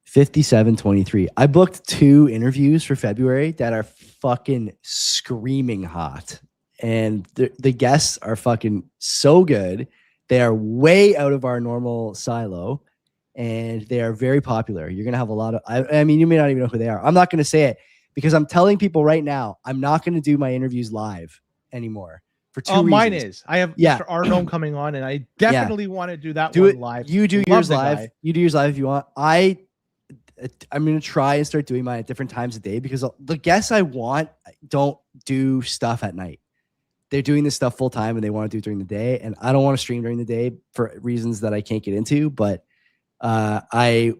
Speaker 1: 5723. I booked 2 interviews for February that are fucking screaming hot. And the guests are fucking so good. They are way out of our normal silo, and they are very popular. You're going to have a lot of, I mean, you may not even know who they are. I'm not going to say it because I'm telling people right now, I'm not going to do my interviews live anymore for 2 reasons.
Speaker 4: Mine is. I have Mr. Arnome coming on, and I definitely want to do that one live.
Speaker 1: You do yours live. You do yours live if you want. I'm going to try and start doing mine at different times of day because the guests I want don't do stuff at night. They're doing this stuff full time and they want to do it during the day. And I don't want to stream during the day for reasons that I can't get into, but I'm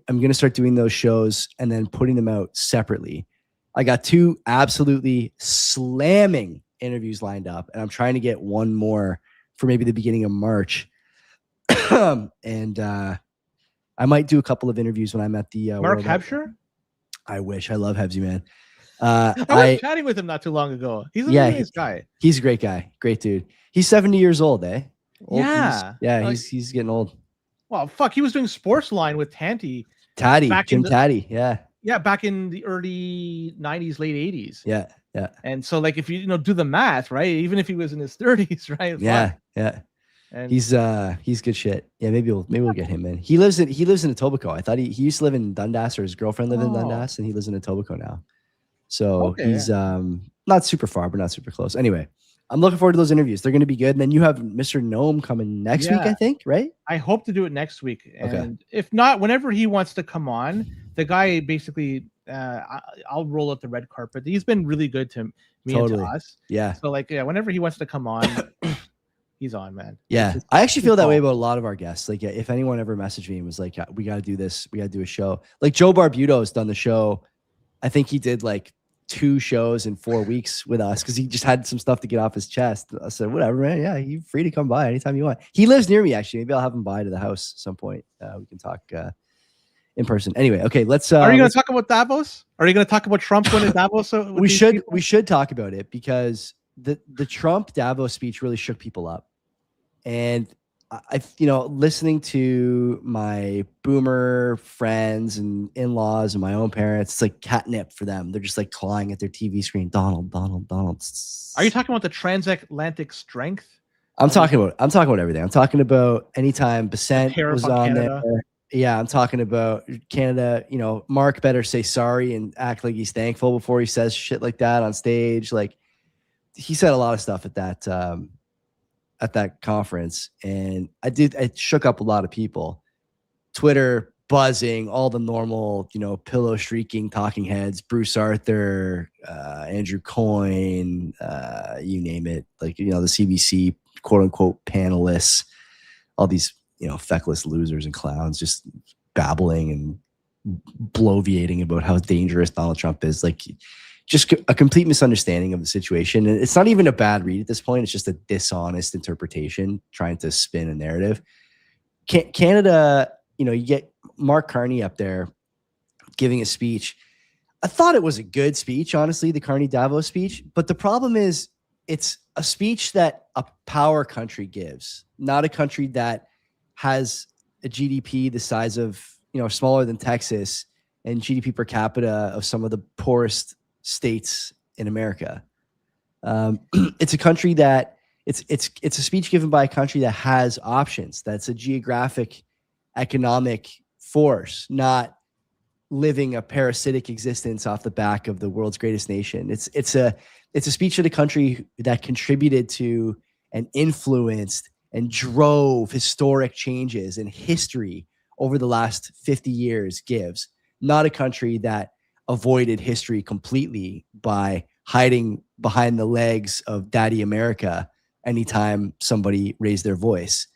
Speaker 1: going to start doing those shows and then putting them out separately. I got 2 absolutely slamming interviews lined up, and I'm trying to get one more for maybe the beginning of March. And I might do a couple of interviews when I'm at the
Speaker 4: Mark Hebsher.
Speaker 1: I wish. I love Hebsy, man.
Speaker 4: I was chatting with him not too long ago. He's a really nice guy.
Speaker 1: He's a great guy. Great dude. He's 70 years old, eh? He's getting old.
Speaker 4: Well, fuck. He was doing Sports Line with Jim
Speaker 1: Taddy. Yeah.
Speaker 4: Yeah, back in the early 90s, late 80s.
Speaker 1: Yeah.
Speaker 4: And so, like, if you do the math, right? Even if he was in his 30s, right?
Speaker 1: Yeah. And he's good shit. Yeah, maybe we'll get him in. He lives in Etobicoke. I thought he used to live in Dundas, or his girlfriend lived in Dundas, and he lives in Etobicoke now. So he's not super far, but not super close. Anyway, I'm looking forward to those interviews. They're going to be good. And then you have Mr. Gnome coming next week, I think, right?
Speaker 4: I hope to do it next week. And if not, whenever he wants to come on, the guy basically, I'll roll out the red carpet. He's been really good to me and to us. Yeah. So whenever he wants to come on, he's on, man.
Speaker 1: Yeah. I actually feel that way about a lot of our guests. Like, if anyone ever messaged me and was like, we got to do this, we got to do a show. Like Joe Barbuto has done the show. I think he did like 2 shows in 4 weeks with us because he just had some stuff to get off his chest. I said, whatever, man. Yeah, you're free to come by anytime you want. He lives near me, actually. Maybe I'll have him by to the house at some point. We can talk in person. Anyway, okay, let's.
Speaker 4: Are you going to talk about Davos? Are you going to talk about Trump winning Davos?
Speaker 1: We should talk about it because the Trump Davos speech really shook people up, and I listening to my boomer friends and in-laws and my own parents, it's like catnip for them. They're just like clawing at their TV screen. Donald.
Speaker 4: Are you talking about the transatlantic strength?
Speaker 1: I'm talking about everything. I'm talking about anytime Basent was on Canada. There. Yeah, I'm talking about Canada. Mark better say sorry and act like he's thankful before he says shit like that on stage. Like, he said a lot of stuff at that conference, and it shook up a lot of people. Twitter buzzing, all the normal, pillow shrieking talking heads, Bruce Arthur, Andrew Coyne, you name it, like, the CBC quote unquote panelists, all these, feckless losers and clowns just babbling and bloviating about how dangerous Donald Trump is. Like, just a complete misunderstanding of the situation. And it's not even a bad read at this point. It's just a dishonest interpretation trying to spin a narrative. Canada, you get Mark Carney up there giving a speech. I thought it was a good speech, honestly, the Carney Davos speech. But the problem is it's a speech that a power country gives, not a country that has a GDP the size of, smaller than Texas and GDP per capita of some of the poorest states in America. It's a country that it's a speech given by a country that has options. That's a geographic, economic force, not living a parasitic existence off the back of the world's greatest nation. It's a speech of a country that contributed to and influenced and drove historic changes in history over the last 50 years gives, not a country that avoided history completely by hiding behind the legs of Daddy America anytime somebody raised their voice.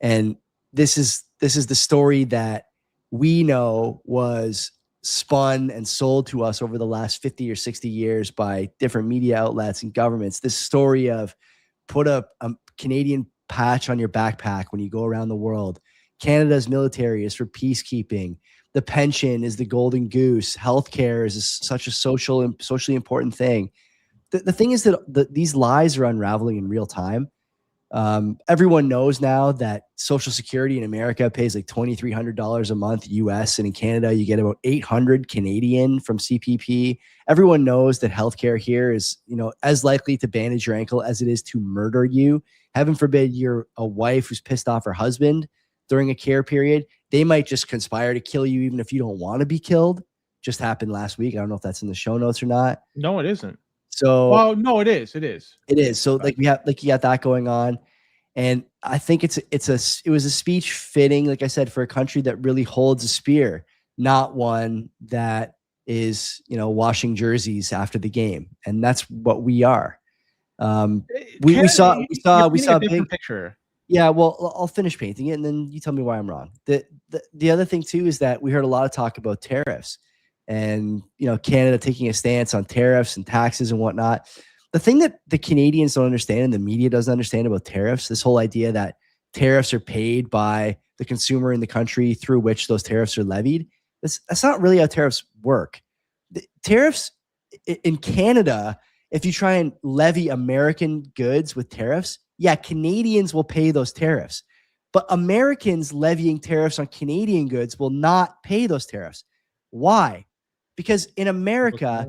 Speaker 1: And this is the story that we know was spun and sold to us over the last 50 or 60 years by different media outlets and governments. This story of put a Canadian patch on your backpack when you go around the world. Canada's military is for peacekeeping. The pension is the golden goose. Healthcare is such a socially important thing. The thing is that these lies are unraveling in real time. Everyone knows now that Social Security in America pays like $2,300 a month US, and in Canada you get about 800 Canadian from CBP. Everyone knows that healthcare here is, as likely to bandage your ankle as it is to murder you. Heaven forbid you're a wife who's pissed off her husband during a care period. They might just conspire to kill you even if you don't want to be killed. Just happened last week. I don't know if that's in the show notes or not.
Speaker 4: No, it isn't.
Speaker 1: So,
Speaker 4: well, no, it is. It is.
Speaker 1: It is. So you got that going on. And I think it was a speech fitting, like I said, for a country that really holds a spear, not one that is, washing jerseys after the game. And that's what we are. We saw a big
Speaker 4: picture.
Speaker 1: Yeah, well, I'll finish painting it and then you tell me why I'm wrong. The other thing too is that we heard a lot of talk about tariffs and, Canada taking a stance on tariffs and taxes and whatnot. The thing that the Canadians don't understand and the media doesn't understand about tariffs, this whole idea that tariffs are paid by the consumer in the country through which those tariffs are levied, that's not really how tariffs work. The tariffs in Canada, if you try and levy American goods with tariffs, yeah, Canadians will pay those tariffs. But Americans levying tariffs on Canadian goods will not pay those tariffs. Why? Because in America,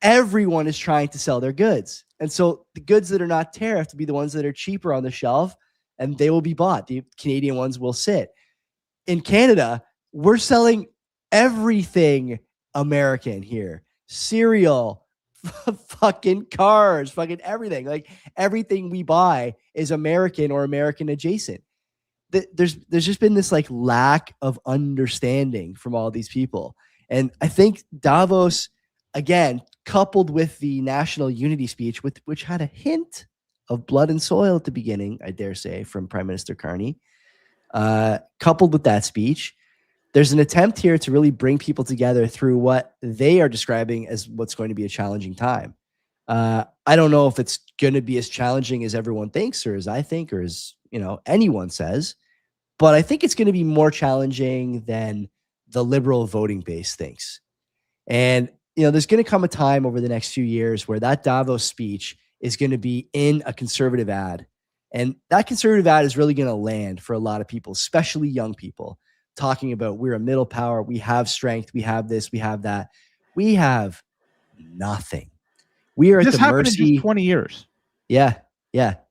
Speaker 1: everyone is trying to sell their goods. And so the goods that are not tariffed will be the ones that are cheaper on the shelf and they will be bought. The Canadian ones will sit. In Canada, we're selling everything American here. Cereal, fucking cars, fucking everything. Like everything we buy is American or American adjacent. There's just been this like lack of understanding from all these people. And I think Davos, again, coupled with the national unity speech, which had a hint of blood and soil at the beginning, I dare say, from Prime Minister Carney, coupled with that speech, there's an attempt here to really bring people together through what they are describing as what's going to be a challenging time. I don't know if it's going to be as challenging as everyone thinks, or as I think, or as anyone says, but I think it's going to be more challenging than the liberal voting base thinks. And there's going to come a time over the next few years where that Davos speech is going to be in a conservative ad, and that conservative ad is really going to land for a lot of people, especially young people, talking about we're a middle power, we have strength, we have this, we have that. We have nothing. We are at the
Speaker 4: happened
Speaker 1: mercy.
Speaker 4: In just 20 years.
Speaker 1: Yeah.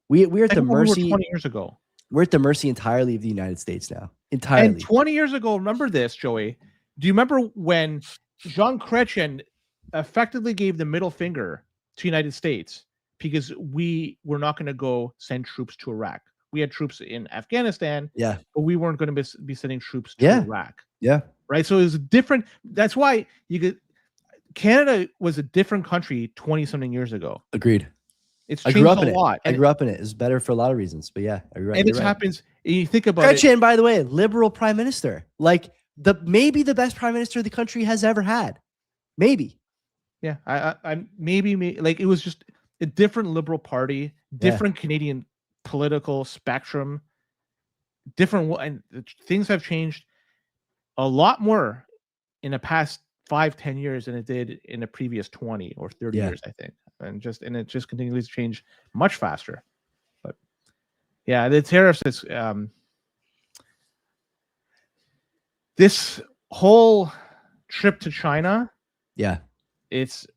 Speaker 1: We're at the mercy.
Speaker 4: 20 years ago.
Speaker 1: We're at the mercy entirely of the United States now. Entirely.
Speaker 4: And 20 years ago, remember this, Joey? Do you remember when Jean Chrétien effectively gave the middle finger to the United States because we were not going to go send troops to Iraq? We had troops in Afghanistan,
Speaker 1: yeah,
Speaker 4: but we weren't going to be sending troops to Iraq.
Speaker 1: Yeah.
Speaker 4: Right. So it was different. That's why Canada was a different country 20 something years ago.
Speaker 1: Agreed.
Speaker 4: It's changed a lot.
Speaker 1: I grew up in it. It's better for a lot of reasons, but yeah, right.
Speaker 4: And it happens. You think about
Speaker 1: Chrétien, by the way, liberal prime minister, like maybe the best prime minister the country has ever had. Maybe.
Speaker 4: Yeah. I maybe like it was just a different liberal party, different Canadian political spectrum, different, and things have changed a lot more in the past 5-10 years than it did in the previous 20 or 30 years, I think. And it just continues to change much faster. But yeah, the tariffs is this whole trip to China.
Speaker 1: Yeah,
Speaker 4: it's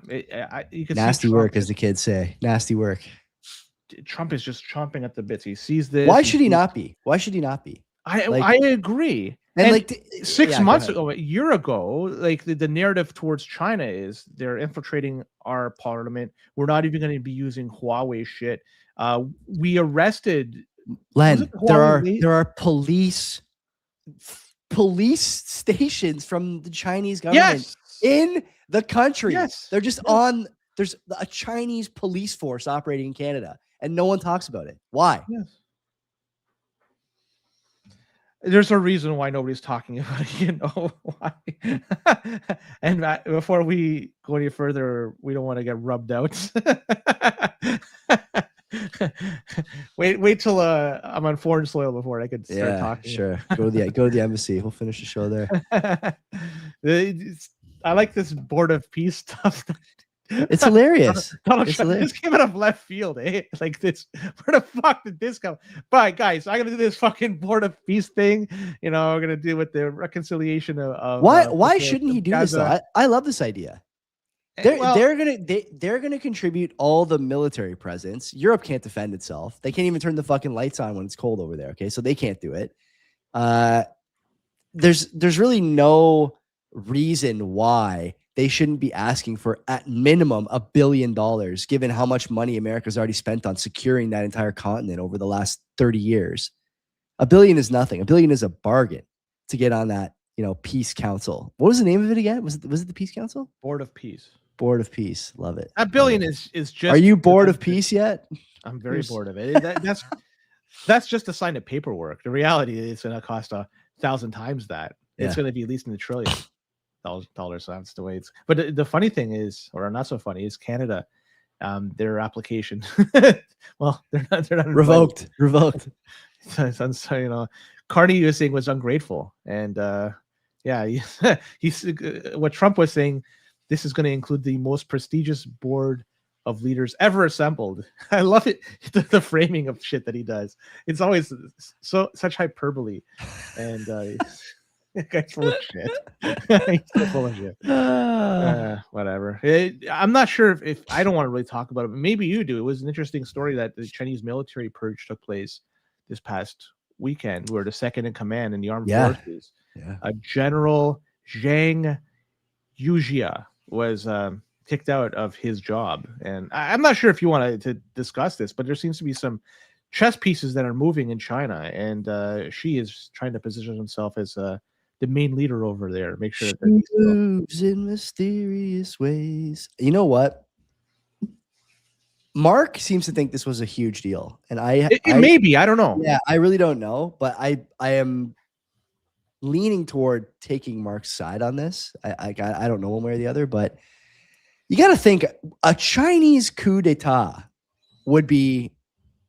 Speaker 4: you can
Speaker 1: nasty work, as the kids say. Nasty work.
Speaker 4: Trump is just chomping at the bits. He sees this.
Speaker 1: Why should he not be? Why should he not be?
Speaker 4: I agree. And like 6 months ago, a year ago, like the narrative towards China is they're infiltrating our parliament. We're not even going to be using Huawei shit. We arrested
Speaker 1: Len. There are police stations from the Chinese government in the country.
Speaker 4: Yes.
Speaker 1: They're just on. There's a Chinese police force operating in Canada, and no one talks about it. Why?
Speaker 4: Yes. There's a reason why nobody's talking about it, why. And before we go any further, we don't want to get rubbed out. wait till I'm on foreign soil before I could start talking.
Speaker 1: Sure. Go to the embassy. We'll finish the show there.
Speaker 4: I like this Board of Peace stuff.
Speaker 1: It's hilarious.
Speaker 4: Donald Trump just came out of left field, like this. Where the fuck did this come? But guys, I'm gonna do this fucking Board of Peace thing. We're gonna deal with the reconciliation of
Speaker 1: why shouldn't he do this though? I love this idea. They're gonna contribute all the military presence. Europe can't defend itself. They can't even turn the fucking lights on when it's cold over there. Okay, so they can't do it. There's really no reason why they shouldn't be asking for at minimum $1 billion, given how much money America's already spent on securing that entire continent over the last 30 years. $1 billion is nothing. $1 billion is a bargain to get on that, Peace Council. What was the name of it again? Was it the Peace Council?
Speaker 4: Board of Peace.
Speaker 1: Board of Peace. Love it.
Speaker 4: $1 billion is just.
Speaker 1: Are you bored of peace yet?
Speaker 4: I'm very bored of it. That's just a sign of paperwork. The reality is it's going to cost 1,000 times that. It's going to be at least in the trillions. Dollars. That's the way it's. But the funny thing is, or not so funny, is Canada. Their application. Well, they're not
Speaker 1: revoked.
Speaker 4: So, Carney was saying was ungrateful, and he's what Trump was saying. This is going to include the most prestigious board of leaders ever assembled. I love it. The framing of shit that he does. It's always such hyperbole, and. Guy's full of shit. He's so full of shit. Whatever. I'm not sure if I don't want to really talk about it, but maybe you do. It was an interesting story that the Chinese military purge took place this past weekend, where the second in command in the armed forces, General Zhang Yujia, was kicked out of his job. And I'm not sure if you want to discuss this, but there seems to be some chess pieces that are moving in China, and she is trying to position herself as the main leader over there. Make sure that
Speaker 1: she moves in mysterious ways. You know what? Mark seems to think this was a huge deal, and I
Speaker 4: maybe I don't know.
Speaker 1: Yeah, I really don't know, but I am leaning toward taking Mark's side on this. I don't know one way or the other, but you got to think a Chinese coup d'etat would be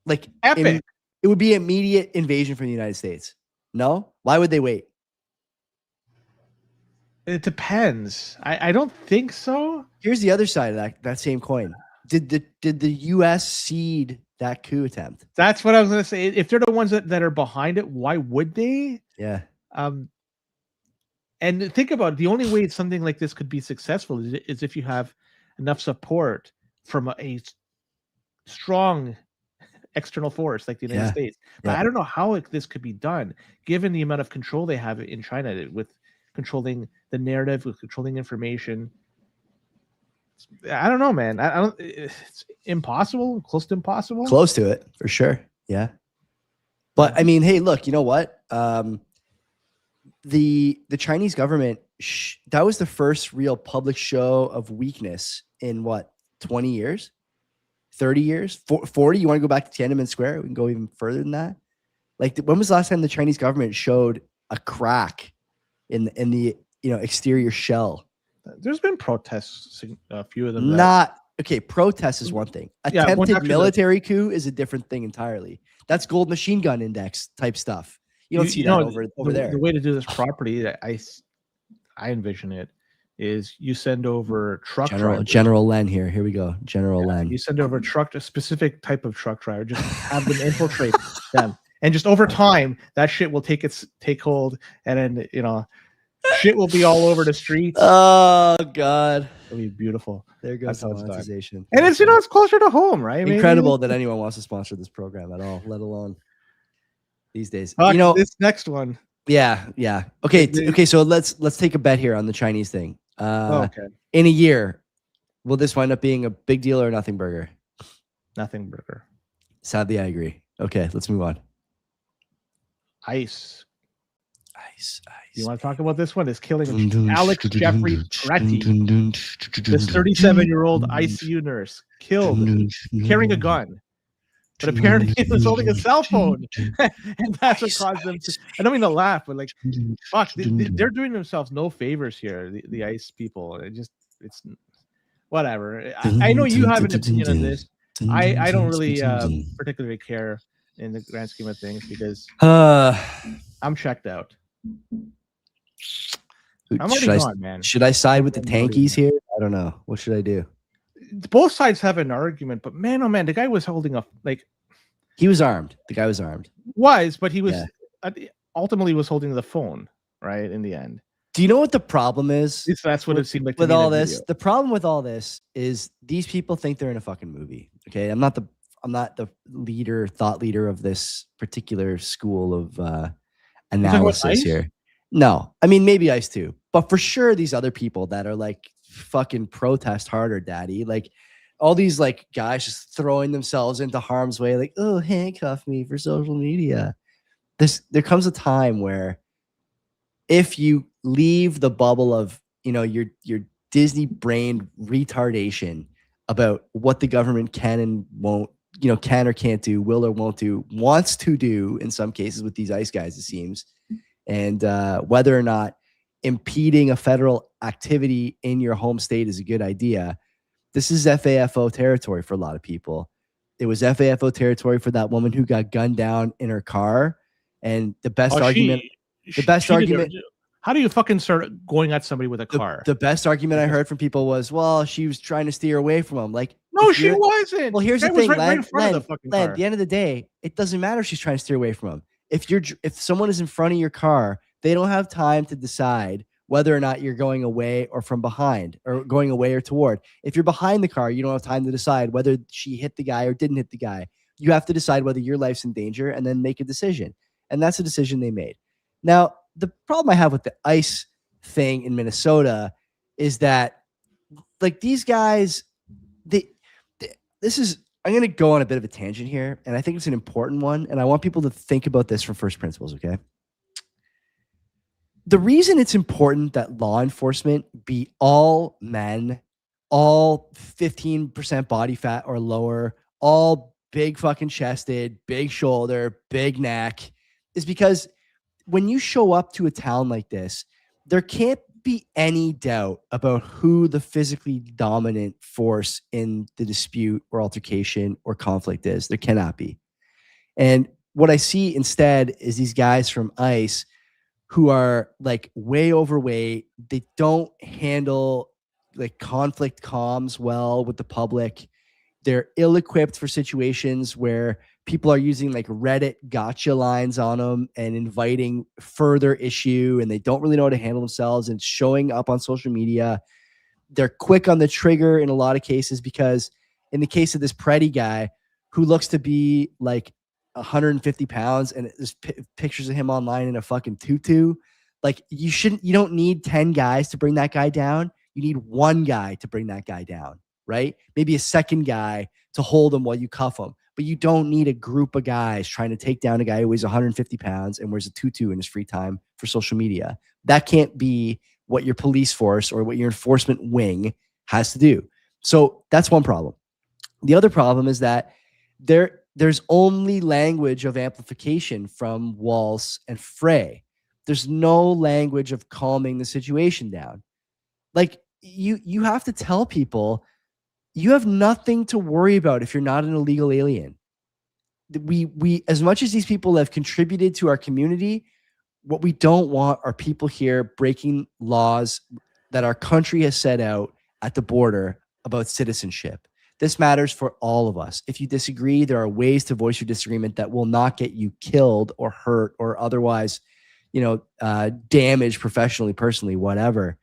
Speaker 1: like
Speaker 4: Epic.
Speaker 1: It would be immediate invasion from the United States. No? Why would they wait?
Speaker 4: It depends. I don't think so.
Speaker 1: Here's the other side of that same coin. Did the U.S. cede that coup attempt?
Speaker 4: That's what I was going to say. If they're the ones that are behind it, why would they?
Speaker 1: Yeah.
Speaker 4: And think about it, the only way something like this could be successful is if you have enough support from a strong external force like the United States. But I don't know how this could be done, given the amount of control they have in China with controlling the narrative, with controlling information. I don't know, man. I don't. It's impossible. Close to impossible.
Speaker 1: Close to it for sure. Yeah. But I mean, hey, look. You know what? The Chinese government. That was the first real public show of weakness in what 20 years, 30 years, 40. You want to go back to Tiananmen Square? We can go even further than that. Like, when was the last time the Chinese government showed a crack in the exterior shell?
Speaker 4: There's been protests, a few of them.
Speaker 1: Protest is one thing. Attempted military coup is a different thing entirely. That's gold machine gun index type stuff. You don't see that over there.
Speaker 4: The way to do this properly, I envision it, is you send over truck drivers.
Speaker 1: General Len here. Here we go. General Len.
Speaker 4: You send over a specific type of truck driver. Just have them infiltrate them. And just over time, that shit will take hold, and then shit will be all over the streets.
Speaker 1: Oh God,
Speaker 4: it'll be beautiful.
Speaker 1: There goes the monetization.
Speaker 4: And it's it's closer to home, right?
Speaker 1: Incredible that anyone wants to sponsor this program at all, let alone these days.
Speaker 4: This next one.
Speaker 1: Yeah. Okay. So let's take a bet here on the Chinese thing.
Speaker 4: Okay.
Speaker 1: In a year, will this wind up being a big deal or a nothing burger?
Speaker 4: Nothing burger.
Speaker 1: Sadly, I agree. Okay, let's move on.
Speaker 4: Ice. You want to talk about this one? It's killing Alex Jeffrey Peretti, this 37-year-old ICU nurse, killed carrying a gun. But apparently he was holding a cell phone. And that's what caused them to... I don't mean to laugh, but like, fuck, they're doing themselves no favors here, the ICE people. It's whatever. I know you have an opinion on this. I don't really particularly care in the grand scheme of things because I'm checked out. I'm already gone, man.
Speaker 1: Should I side with the tankies here? I don't know. What should I do?
Speaker 4: Both sides have an argument, but man, oh man, the guy was holding
Speaker 1: he was armed. The guy was armed.
Speaker 4: But he was ultimately was holding the phone, right? In the end.
Speaker 1: Do you know what the problem is?
Speaker 4: That's what it seemed like
Speaker 1: with all this. The problem with all this is these people think they're in a fucking movie. Okay, I'm not the thought leader of this particular school of analysis here. No, I mean maybe Ice too, but for sure these other people that are like fucking protest harder, daddy. Like all these like guys just throwing themselves into harm's way, like, oh, handcuff me for social media. There comes a time where if you leave the bubble of your Disney brain retardation about what the government can and won't, can or can't do, will or won't do, wants to do in some cases with these ICE guys, it seems, and whether or not impeding a federal activity in your home state is a good idea. This is FAFO territory for a lot of people. It was FAFO territory for that woman who got gunned down in her car. And the best argument.
Speaker 4: How do you fucking start going at somebody with a car?
Speaker 1: The best argument I heard from people was, well, she was trying to steer away from him. Like,
Speaker 4: no, she wasn't.
Speaker 1: Well, here's the thing, Len, at the end of the day, it doesn't matter if she's trying to steer away from him. If someone is in front of your car, they don't have time to decide whether or not you're going away or from behind, or going away or toward. If you're behind the car, you don't have time to decide whether she hit the guy or didn't hit the guy. You have to decide whether your life's in danger and then make a decision. And that's a decision they made. Now, the problem I have with the ICE thing in Minnesota is that, like, these guys, I'm going to go on a bit of a tangent here, and I think it's an important one, and I want people to think about this from first principles, okay? The reason it's important that law enforcement be all men, all 15% body fat or lower, all big fucking chested, big shoulder, big neck, is because when you show up to a town like this, there can't be any doubt about who the physically dominant force in the dispute or altercation or conflict is. There cannot be. And what I see instead is these guys from ICE who are like way overweight. They don't handle like conflict comms well with the public. They're ill-equipped for situations where people are using like Reddit gotcha lines on them and inviting further issue, and they don't really know how to handle themselves and showing up on social media. They're quick on the trigger in a lot of cases, because in the case of this Preddy guy who looks to be like 150 pounds and there's pictures of him online in a fucking tutu, like you don't need 10 guys to bring that guy down. You need one guy to bring that guy down, right? Maybe a second guy to hold him while you cuff him. But you don't need a group of guys trying to take down a guy who weighs 150 pounds and wears a tutu in his free time for social media. That can't be what your police force or what your enforcement wing has to do. So that's one problem. The other problem is that there's only language of amplification from Walz and Frey. There's no language of calming the situation down. Like you have to tell people you have nothing to worry about if you're not an illegal alien. We as much as these people have contributed to our community, what we don't want are people here breaking laws that our country has set out at the border about citizenship. This matters for all of us. If you disagree, there are ways to voice your disagreement that will not get you killed or hurt or otherwise, damaged professionally, personally, whatever.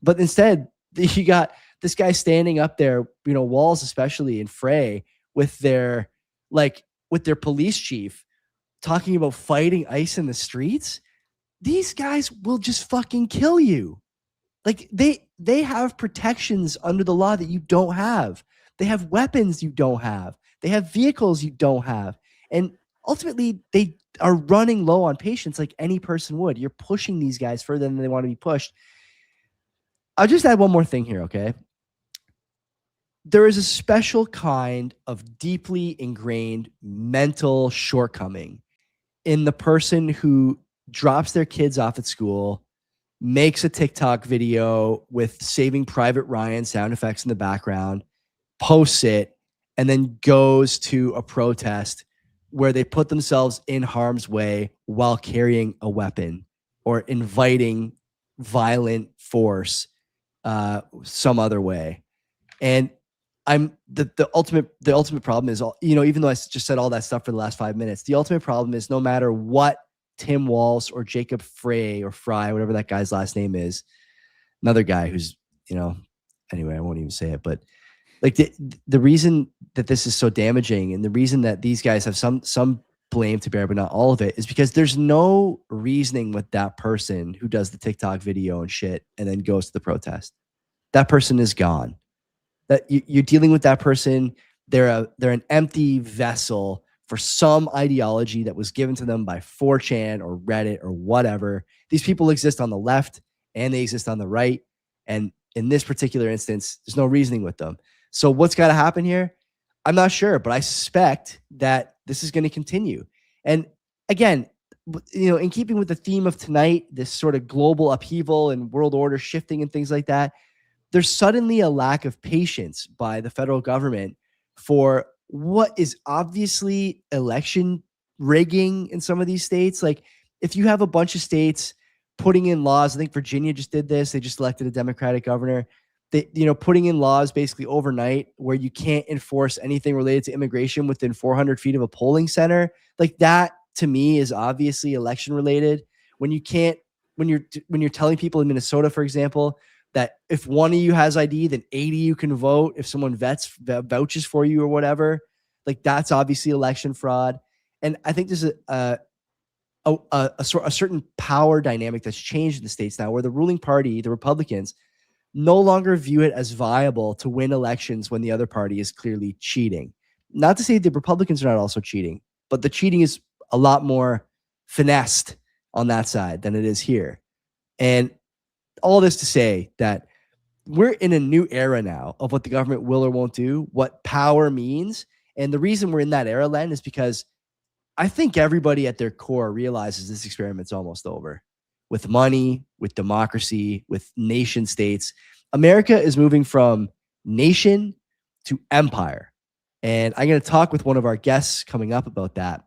Speaker 1: But instead, you got this guy standing up there, Walz especially, and Frey with their police chief talking about fighting ICE in the streets. These guys will just fucking kill you. Like they have protections under the law that you don't have. They have weapons you don't have. They have vehicles you don't have. And ultimately, they are running low on patience like any person would. You're pushing these guys further than they want to be pushed. I'll just add one more thing here, okay? There is a special kind of deeply ingrained mental shortcoming in the person who drops their kids off at school, makes a TikTok video with Saving Private Ryan sound effects in the background, posts it, and then goes to a protest where they put themselves in harm's way while carrying a weapon or inviting violent force some other way. And the ultimate problem is, even though I just said all that stuff for the last 5 minutes, the ultimate problem is no matter what Tim Walz or Jacob Frey or Fry, whatever that guy's last name is, another guy who's, anyway, I won't even say it, but like the reason that this is so damaging and the reason that these guys have some blame to bear, but not all of it, is because there's no reasoning with that person who does the TikTok video and shit and then goes to the protest. That person is gone. That you're dealing with that person. They're an empty vessel for some ideology that was given to them by 4chan or Reddit or whatever. These people exist on the left and they exist on the right. And in this particular instance, there's no reasoning with them. So what's got to happen here? I'm not sure, but I suspect that this is going to continue. And again, in keeping with the theme of tonight, this sort of global upheaval and world order shifting and things like that, there's suddenly a lack of patience by the federal government for what is obviously election rigging in some of these states. Like if you have a bunch of states putting in laws, I think Virginia just did this. They just elected a Democratic governor. They, putting in laws basically overnight where you can't enforce anything related to immigration within 400 feet of a polling center. Like that to me is obviously election related. When you're telling people in Minnesota, for example, that if one of you has ID, then 80 you can vote if someone vouches for you or whatever. Like that's obviously election fraud. And I think there's a certain power dynamic that's changed in the states now, where the ruling party, the Republicans, no longer view it as viable to win elections when the other party is clearly cheating. Not to say the Republicans are not also cheating, but the cheating is a lot more finessed on that side than it is here. And all this to say that we're in a new era now of what the government will or won't do, what power means. And the reason we're in that era, Len, is because I think everybody at their core realizes this experiment's almost over. With money, with democracy, with nation states, America is moving from nation to empire. And I'm going to talk with one of our guests coming up about that.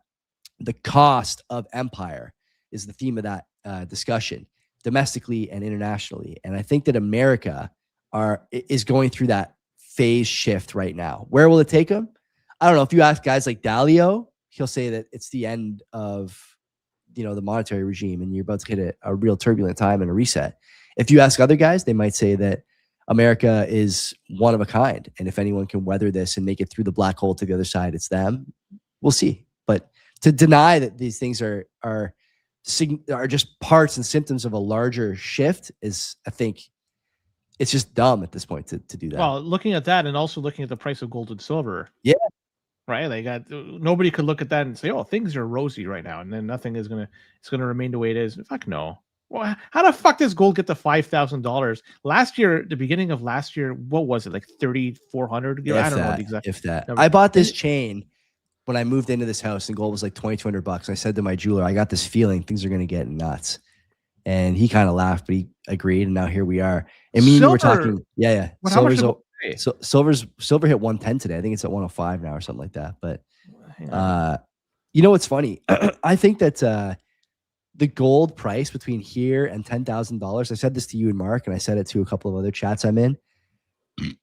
Speaker 1: The cost of empire is the theme of that discussion, domestically and internationally. And I think that America is going through that phase shift right now. Where will it take them? I don't know. If you ask guys like Dalio, he'll say that it's the end of the monetary regime and you're about to hit a real turbulent time and a reset. If you ask other guys, they might say that America is one of a kind. And if anyone can weather this and make it through the black hole to the other side, it's them. We'll see. But to deny that these things are just parts and symptoms of a larger shift is, I think, it's just dumb at this point to do that.
Speaker 4: Well, looking at that and also looking at the price of gold and silver.
Speaker 1: Yeah.
Speaker 4: Right. Nobody could look at that and say, oh, things are rosy right now. And then nothing is it's going to remain the way it is. Fuck no. Well, how the fuck does gold get to $5,000? Last year, the beginning of last year, what was it? Like 3,400? I don't know the exact.
Speaker 1: If that. I bought this chain when I moved into this house and gold was like $2,200. I said to my jeweler, I got this feeling things are going to get nuts. And he kind of laughed, but he agreed. And now here we are. And me and you were talking. Yeah. Silver hit 110 today. I think it's at 105 now or something like that. But what's funny? I think that the gold price between here and $10,000, I said this to you and Mark, and I said it to a couple of other chats I'm in.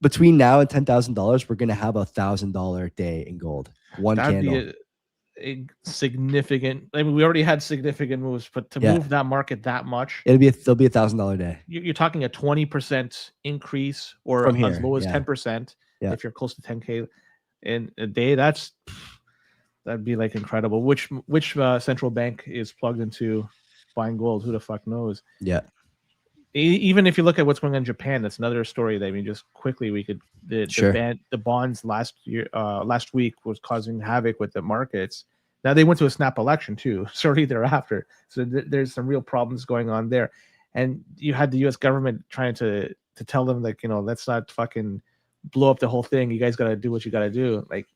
Speaker 1: Between now and $10,000, we're going to have $1,000 day in gold. That'd candle.
Speaker 4: Be a significant. I mean, we already had significant moves, but to move that market that much,
Speaker 1: there'll be $1,000 day.
Speaker 4: You're talking a 20% increase, or as low as 10%.
Speaker 1: Yeah.
Speaker 4: If you're close to 10K in a day, that'd be like incredible. Which central bank is plugged into buying gold? Who the fuck knows?
Speaker 1: Yeah.
Speaker 4: Even if you look at what's going on in Japan, that's another story. That, I mean, just quickly, we could the bonds last week was causing havoc with the markets. Now they went to a snap election too, shortly thereafter. So there's some real problems going on there. And you had the U.S. government trying to tell them, like, let's not fucking blow up the whole thing. You guys got to do what you got to do. Like,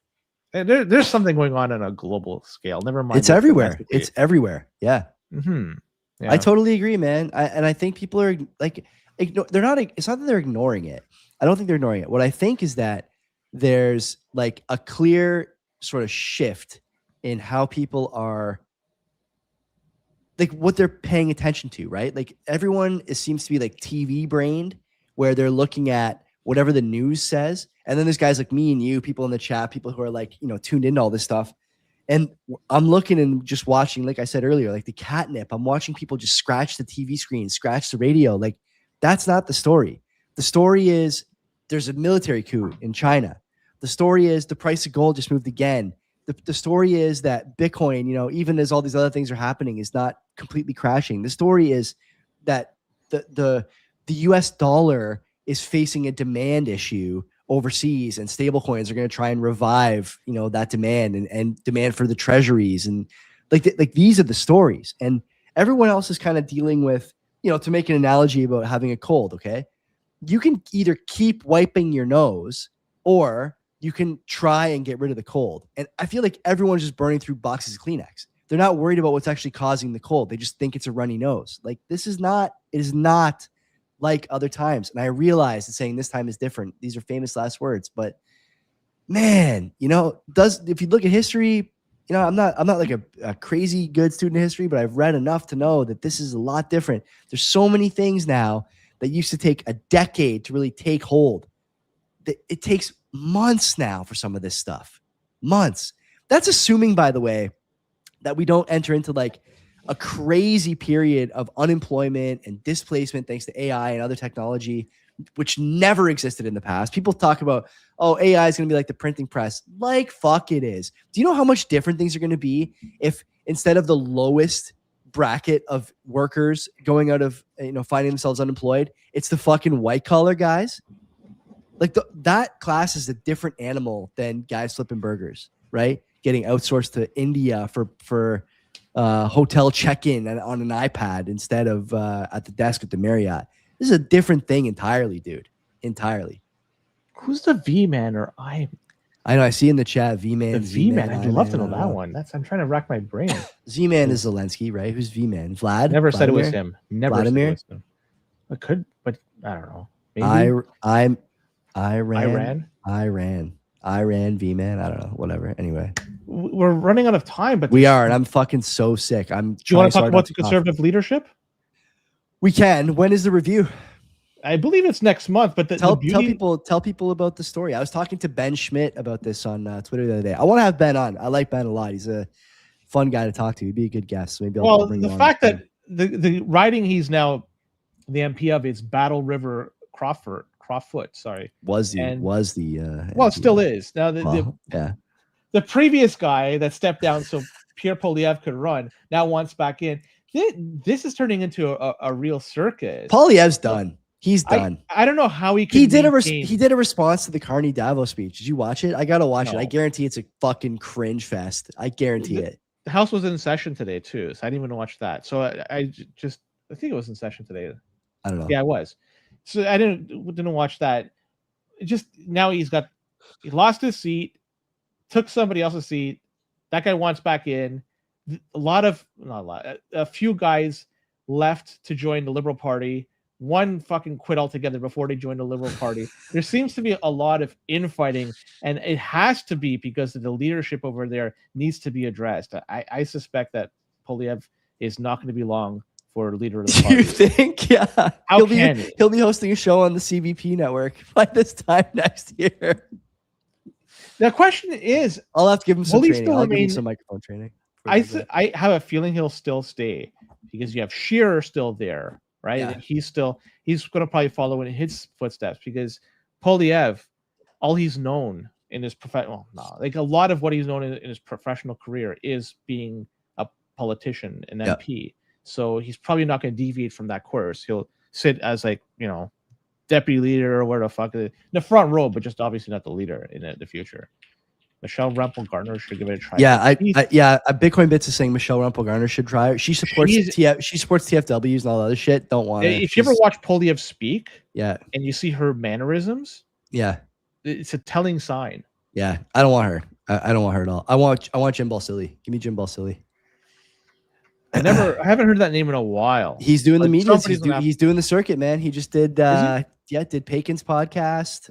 Speaker 4: there's something going on a global scale. Never mind.
Speaker 1: It's everywhere. It's everywhere. Yeah.
Speaker 4: Mm-hmm. Yeah.
Speaker 1: I totally agree, man. And I think people are like, they're not. It's not that they're ignoring it. I don't think they're ignoring it. What I think is that there's like a clear sort of shift in how people are, like, what they're paying attention to, right? Like, everyone seems to be like TV brained, where they're looking at whatever the news says. And then there's guys like me and you, people in the chat, people who are like, tuned into all this stuff. And I'm looking and just watching, like I said earlier, like the catnip. I'm watching people just scratch the TV screen, scratch the radio. Like, that's not the story. The story is there's a military coup in China. The story is the price of gold just moved again. The story is that Bitcoin, even as all these other things are happening, is not completely crashing. The story is that the US dollar is facing a demand issue overseas, and stable coins are going to try and revive, that demand and demand for the treasuries. And like these are the stories, and everyone else is kind of dealing with, to make an analogy about having a cold. Okay. You can either keep wiping your nose, or you can try and get rid of the cold. And I feel like everyone's just burning through boxes of Kleenex. They're not worried about what's actually causing the cold. They just think it's a runny nose. Like, it is not like other times. And I realize that saying this time is different. These are famous last words, but man, if you look at history, I'm not like a crazy good student of history, but I've read enough to know that this is a lot different. There's so many things now that used to take a decade to really take hold. It takes months now for some of this stuff. Months. That's assuming, by the way, that we don't enter into like a crazy period of unemployment and displacement thanks to AI and other technology, which never existed in the past. People talk about, AI is going to be like the printing press. Like, fuck it is. Do you know how much different things are going to be if instead of the lowest bracket of workers going out of, finding themselves unemployed, it's the fucking white collar guys? Like, that class is a different animal than guys flipping burgers, right? Getting outsourced to India for hotel check-in on an iPad instead of at the desk at the Marriott. This is a different thing entirely, dude. Entirely.
Speaker 4: Who's the V man or I?
Speaker 1: I know. I see in the chat
Speaker 4: The
Speaker 1: V-Man,
Speaker 4: V-Man.
Speaker 1: Z-Man,
Speaker 4: I'd love to know
Speaker 1: I don't
Speaker 4: that one. I'm trying to rack my brain.
Speaker 1: Z-Man is Zelensky, right? Who's V-Man? Vlad?
Speaker 4: Never said it was
Speaker 1: Vladimir?
Speaker 4: him. Never
Speaker 1: Vladimir?
Speaker 4: said it was him. I could, but I don't know. Maybe
Speaker 1: Iran, V-Man. I don't know. Whatever. Anyway,
Speaker 4: we're running out of time, but
Speaker 1: we are, and I'm fucking so sick. I'm.
Speaker 4: Do you want to talk about the
Speaker 1: cough.
Speaker 4: conservative leadership?
Speaker 1: We can. When is the review?
Speaker 4: I believe it's next month. But
Speaker 1: tell people about the story. I was talking to Ben Schmidt about this on Twitter the other day. I want to have Ben on. I like Ben a lot. He's a fun guy to talk to. He'd be a good guest. So maybe I'll bring him on.
Speaker 4: The fact that the riding he's now the MP of is Battle River Crawford. Sorry,
Speaker 1: was the
Speaker 4: well, it still is now. The previous guy that stepped down so Pierre Poilievre could run now wants back in. This is turning into a real circus.
Speaker 1: Poilievre's done. He's done.
Speaker 4: I don't know how he could.
Speaker 1: He did a response to the Carney Davos speech. Did you watch it? I gotta watch it. I guarantee it's a fucking cringe fest. I guarantee it.
Speaker 4: The House was in session today too, so I didn't even watch that. So I think it was in session today.
Speaker 1: I don't know.
Speaker 4: Yeah, I was. So I didn't watch that. Just now he lost his seat, took somebody else's seat. That guy wants back in. A few guys left to join the Liberal Party. One fucking quit altogether before they joined the Liberal Party. There seems to be a lot of infighting, and it has to be because the leadership over there needs to be addressed. I suspect that Poilievre is not going to be long for leader of the party.
Speaker 1: You think? Yeah. He'll be hosting a show on the CBP network by this time next year.
Speaker 4: The question is,
Speaker 1: I'll have to give him some training. I'll give him some microphone training.
Speaker 4: I have a feeling he'll still stay because you have Shearer still there, right? Yeah. He's going to probably follow in his footsteps because Poilievre, all he's known in his a lot of what he's known in his professional career is being a politician, an MP. So he's probably not going to deviate from that course. He'll sit as deputy leader or where the fuck in the front row, but just obviously not the leader in the future. Michelle Rumpel-Garner should give it a try.
Speaker 1: Yeah, Bitcoin Bits is saying Michelle Rumpel-Garner should try it. She supports TFWs and all that other shit. Don't want it.
Speaker 4: If you ever watch Poilievre speak,
Speaker 1: and
Speaker 4: you see her mannerisms, it's a telling sign.
Speaker 1: Yeah, I don't want her. I don't want her at all. I want Jim Balsillie. Give me Jim Balsillie.
Speaker 4: I haven't heard that name in a while.
Speaker 1: He's doing the media. He's doing the circuit, man. He just did did Pakin's podcast.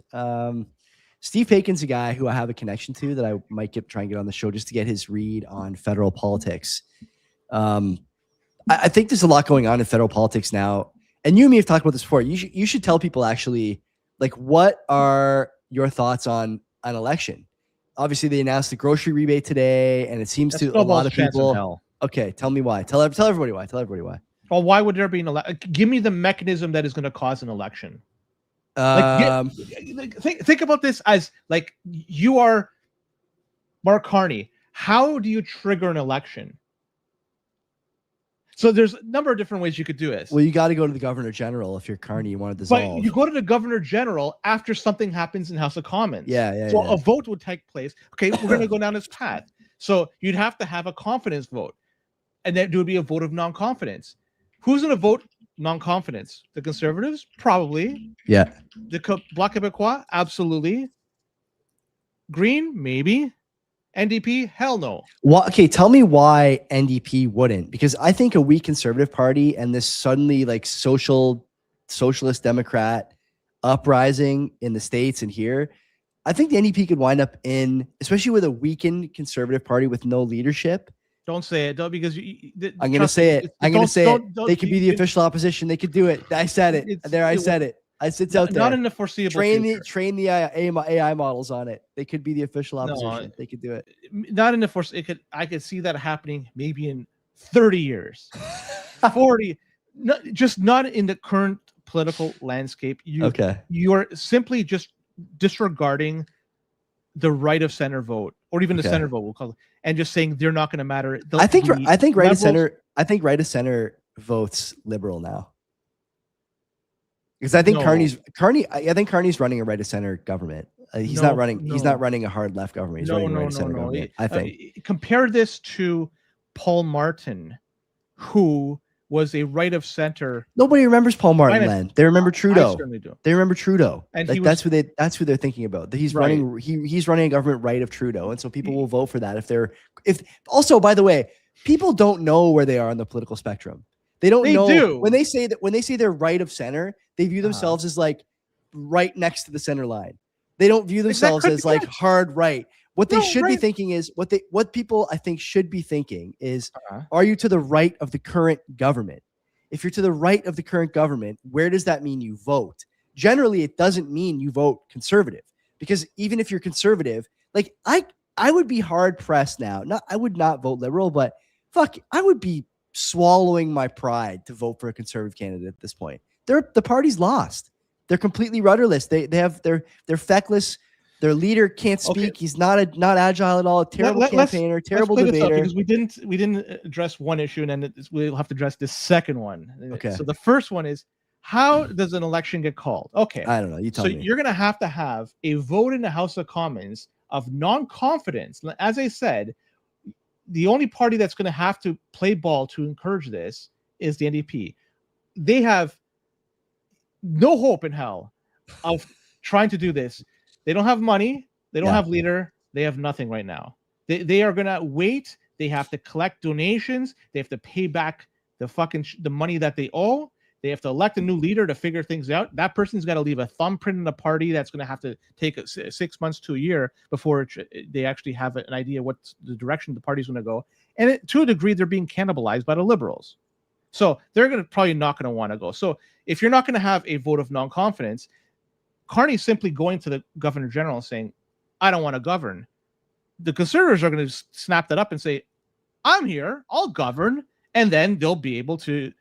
Speaker 1: Steve Pakin's a guy who I have a connection to that I might try and get on the show just to get his read on federal politics. I think there's a lot going on in federal politics now. And you and me have talked about this before. You should tell people actually, what are your thoughts on an election? Obviously, they announced the grocery rebate today, and it seems to a lot of people. Okay, tell me why. Tell everybody why.
Speaker 4: Well, why would there be an election? Give me the mechanism that is going to cause an election. Think about this as you are Mark Carney. How do you trigger an election? So there's a number of different ways you could do it.
Speaker 1: Well, you got to go to the Governor General if you're Carney. You want to dissolve.
Speaker 4: But you go to the Governor General after something happens in House of Commons. So a vote would take place. Okay, we're going to go down this path. So you'd have to have a confidence vote. And then there would be a vote of non-confidence. Who's going to vote non-confidence? The Conservatives? Probably.
Speaker 1: Yeah.
Speaker 4: The Bloc Québécois? Absolutely. Green? Maybe. NDP? Hell no.
Speaker 1: Well, okay, tell me why NDP wouldn't. Because I think a weak Conservative Party and this suddenly socialist Democrat uprising in the States and here, I think the NDP could wind up especially with a weakened Conservative Party with no leadership.
Speaker 4: Don't say it, though, because
Speaker 1: I'm going to say it. They could be the official opposition. They could do it. I said it. I said it. It's out there.
Speaker 4: Not in the foreseeable future.
Speaker 1: Train the AI models on it. They could be the official opposition. No, they could do it.
Speaker 4: Not in the I could see that happening maybe in 30 years, 40. Just not in the current political landscape. You are simply just disregarding the right of center vote, or even the center vote, we'll call it, and just saying they're not going to matter.
Speaker 1: I think right of center. I think right of center votes liberal now, because I think Carney. I think Carney's running a right of center government. He's not running a hard left government. He's running a right of center government. I think.
Speaker 4: Compare this to Paul Martin, who was a right of center.
Speaker 1: Nobody remembers Paul Martin then. They remember Trudeau.
Speaker 4: I certainly do.
Speaker 1: They remember Trudeau.
Speaker 4: And
Speaker 1: like that's who they're thinking about. He's
Speaker 4: Right.
Speaker 1: running he's running a government right of Trudeau. And so people will vote for that if also, by the way, people don't know where they are on the political spectrum. They don't know when they say they're right of center, they view themselves as like right next to the center line. They don't view themselves as like hard right. What they should be thinking is what people I think should be thinking is, are you to the right of the current government? If you're to the right of the current government, where does that mean you vote? Generally, it doesn't mean you vote conservative, because even if you're conservative, like I would be hard pressed now. I would not vote liberal, but fuck, I would be swallowing my pride to vote for a conservative candidate at this point. The party's lost. They're completely rudderless. They're feckless. Their leader can't speak. Okay. He's not agile at all. A terrible campaigner, terrible debater.
Speaker 4: Because we didn't address one issue, and then we'll have to address this second one.
Speaker 1: Okay.
Speaker 4: So the first one is, how does an election get called? Okay.
Speaker 1: I don't know. You tell me.
Speaker 4: So you're going to have a vote in the House of Commons of non-confidence. As I said, the only party that's going to have to play ball to encourage this is the NDP. They have no hope in hell of trying to do this. They don't have money. They don't have leader. They have nothing right now. They are going to wait. They have to collect donations. They have to pay back the money that they owe. They have to elect a new leader to figure things out. That person's got to leave a thumbprint in the party that's going to have to take 6 months to a year before they actually have an idea what the direction the party's going to go. And to a degree, they're being cannibalized by the Liberals. So they're probably not going to want to go. So if you're not going to have a vote of non-confidence, Carney's simply going to the Governor General and saying, I don't want to govern. The Conservatives are going to snap that up and say, I'm here, I'll govern. And then they'll be able to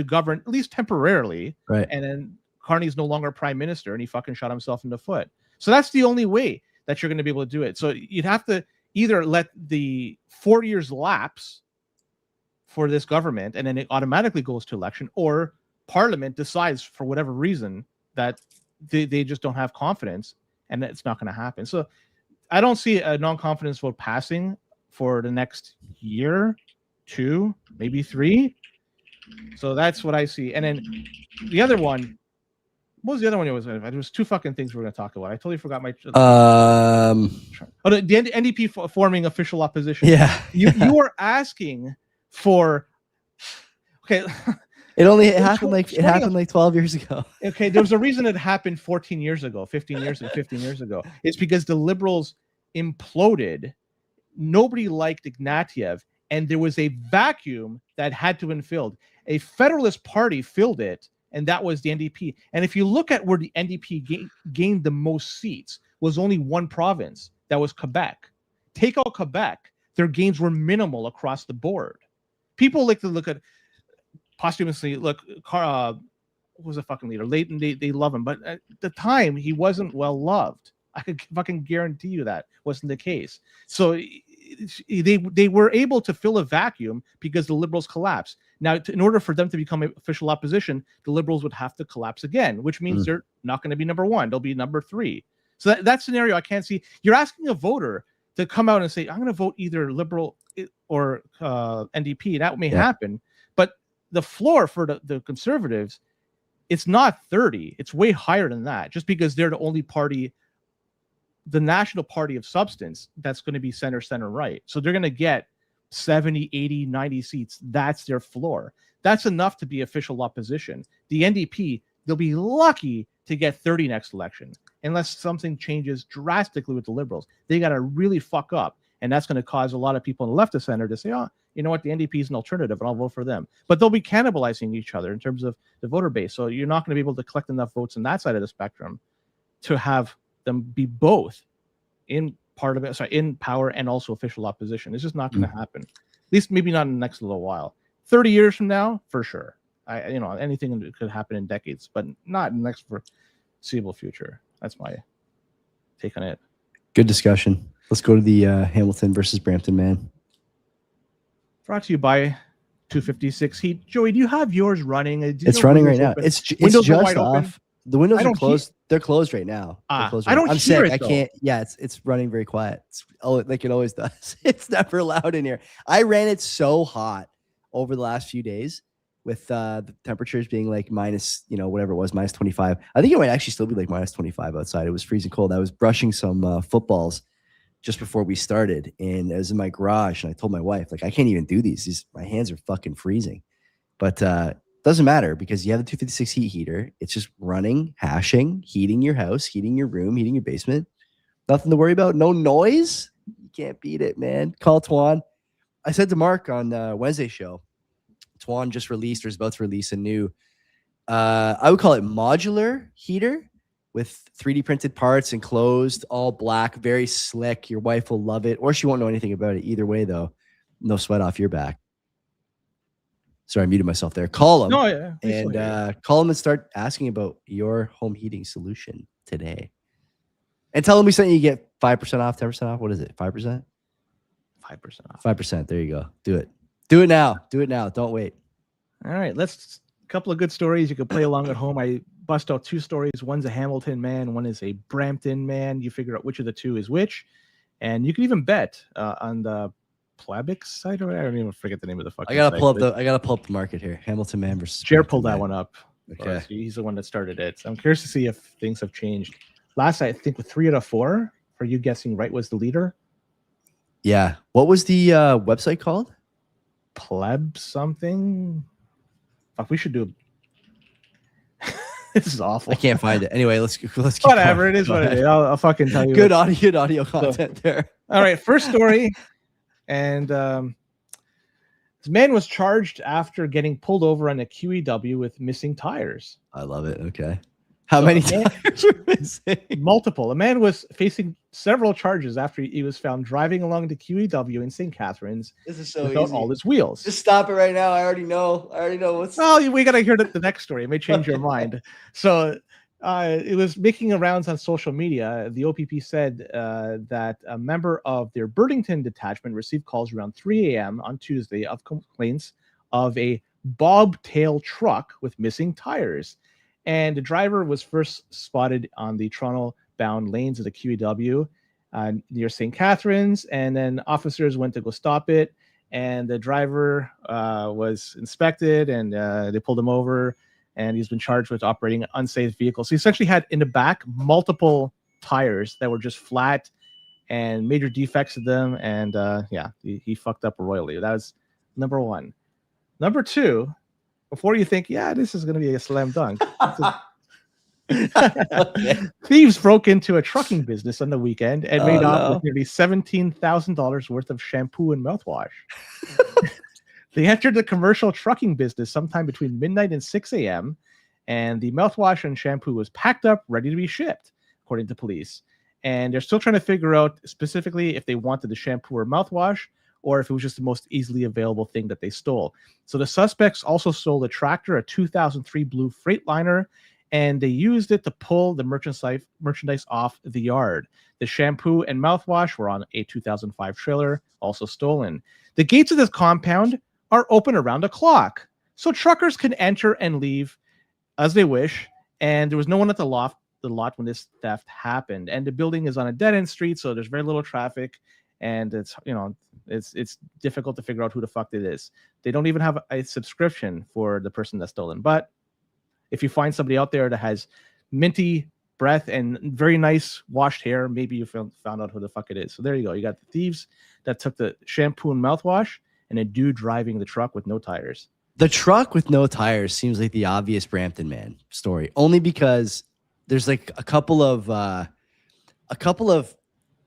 Speaker 4: govern, at least temporarily.
Speaker 1: Right.
Speaker 4: And then Carney's no longer prime minister, and he fucking shot himself in the foot. So that's the only way that you're going to be able to do it. So you'd have to either let the 4 years lapse for this government, and then it automatically goes to election, or Parliament decides for whatever reason that they just don't have confidence, and it's not going to happen. So I don't see a non-confidence vote passing for the next year, 2, maybe 3. So that's what I see. And then the other one, what was the other one? It was 2 fucking things we were going to talk about. I totally forgot my. The NDP forming official opposition.
Speaker 1: Yeah.
Speaker 4: You were asking for. Okay.
Speaker 1: It happened like 12 years ago.
Speaker 4: Okay, there was a reason it happened 14 years ago, 15 years ago. It's because the Liberals imploded. Nobody liked Ignatieff, and there was a vacuum that had to be filled. A Federalist Party filled it, and that was the NDP. And if you look at where the NDP gained the most seats, was only one province. That was Quebec. Take out Quebec, their gains were minimal across the board. People like to look at posthumously, look, who was a fucking leader? Leighton, they love him, but at the time he wasn't well loved. I could fucking guarantee you that wasn't the case. So they were able to fill a vacuum because the Liberals collapsed. Now, in order for them to become official opposition, the Liberals would have to collapse again, which means they're not going to be number 1. They'll be number 3. So that scenario, I can't see. You're asking a voter to come out and say, I'm going to vote either Liberal or NDP. That may happen. But the floor for the Conservatives, it's not 30. It's way higher than that, just because they're the only party, the national party of substance, that's going to be center right. So they're going to get 70, 80, 90 seats. That's their floor. That's enough to be official opposition. The NDP, they'll be lucky to get 30 next election, unless something changes drastically with the Liberals. They got to really fuck up. And that's going to cause a lot of people on the left of center to say, oh, you know what, the NDP is an alternative, and I'll vote for them. But they'll be cannibalizing each other in terms of the voter base. So you're not going to be able to collect enough votes on that side of the spectrum to have them be both in power and also official opposition. It's just not going to happen. At least maybe not in the next little while. 30 years from now, for sure. Anything could happen in decades, but not in the next foreseeable future. That's my take on it.
Speaker 1: Good discussion. Let's go to the Hamilton versus Brampton Man.
Speaker 4: Brought to you by 256 Heat. Joey, do you have yours running?
Speaker 1: It's running right now. It's just off.
Speaker 4: Open?
Speaker 1: The windows are closed. They're closed right now.
Speaker 4: I don't hear it,
Speaker 1: I can't. Yeah, it's running very quiet. Like it always does. It's never loud in here. I ran it so hot over the last few days with the temperatures being like minus, whatever it was, minus 25. I think it might actually still be like minus 25 outside. It was freezing cold. I was brushing some footballs just before we started, and I was in my garage, and I told my wife, like, I can't even do these. My hands are fucking freezing. But doesn't matter because you have the 256 heat heater. It's just running, hashing, heating your house, heating your room, heating your basement. Nothing to worry about. No noise. You can't beat it, man. Call Twan. I said to Mark on Wednesday's show, Twan just released or is about to release a new, I would call it modular heater with 3D printed parts enclosed, all black, very slick. Your wife will love it, or she won't know anything about it. Either way, though, no sweat off your back. Sorry, I muted myself there. Call him.
Speaker 4: No, yeah,
Speaker 1: and call him and start asking about your home heating solution today. And tell him we sent you get 5% off, 10% off. What is it? 5%?
Speaker 4: 5% off.
Speaker 1: 5%. There you go. Do it. Do it now. Do it now. Don't wait.
Speaker 4: All right. A couple of good stories. You can play along at home. I bust out 2 stories. One's a Hamilton man. One is a Brampton man. You figure out which of the 2 is which. And you can even bet on the Plebix site, or I don't even forget the name of the fucking
Speaker 1: I gotta pull up the market here. Hamilton man versus
Speaker 4: Jared pulled that one up.
Speaker 1: Okay.
Speaker 4: He's the one that started it. So I'm curious to see if things have changed. Last night, I think with 3 out of 4 for you guessing right was the leader.
Speaker 1: Yeah. What was the website called?
Speaker 4: Pleb something. Fuck, we should do. This is awful.
Speaker 1: I can't find it. Anyway, let's keep
Speaker 4: whatever
Speaker 1: going.
Speaker 4: It is. What it is. I'll fucking tell you.
Speaker 1: Good audio content there.
Speaker 4: All right, first story, and this man was charged after getting pulled over on a QEW with missing tires.
Speaker 1: I love it. Okay. How many tires were missing?
Speaker 4: Multiple. A man was facing several charges after he was found driving along the QEW in St. Catharines
Speaker 1: This is so
Speaker 4: without
Speaker 1: easy.
Speaker 4: all his wheels.
Speaker 1: Just stop it right now. I already know what's.
Speaker 4: Well, we got to hear the next story. It may change your mind. So it was making rounds on social media. The OPP said that a member of their Burlington detachment received calls around 3 a.m. on Tuesday of complaints of a bobtail truck with missing tires. And the driver was first spotted on the Toronto-bound lanes of the QEW near St. Catharines, and then officers went to go stop it, and the driver was inspected, and they pulled him over, and he's been charged with operating an unsafe vehicle. So he essentially had in the back multiple tires that were just flat and major defects to them, and he fucked up royally. That was number 1. Number 2, before you think, this is going to be a slam dunk. Thieves broke into a trucking business on the weekend and made off with nearly $17,000 worth of shampoo and mouthwash. They entered the commercial trucking business sometime between midnight and 6 a.m., and the mouthwash and shampoo was packed up, ready to be shipped, according to police. And they're still trying to figure out specifically if they wanted the shampoo or mouthwash, or if it was just the most easily available thing that they stole. So the suspects also stole a tractor, a 2003 blue Freightliner, and they used it to pull the merchandise off the yard. The shampoo and mouthwash were on a 2005 trailer, also stolen. The gates of this compound are open around the clock, so truckers can enter and leave as they wish, and there was no one at the lot when this theft happened. And the building is on a dead-end street, so there's very little traffic, and it's difficult to figure out who the fuck it is. They don't even have a subscription for the person that's stolen. But if you find somebody out there that has minty breath and very nice washed hair, maybe you found out who the fuck it is. So there you go. You got the thieves that took the shampoo and mouthwash, and a dude driving the truck with no tires.
Speaker 1: The truck with no tires seems like the obvious Brampton Man story, only because there's like a couple of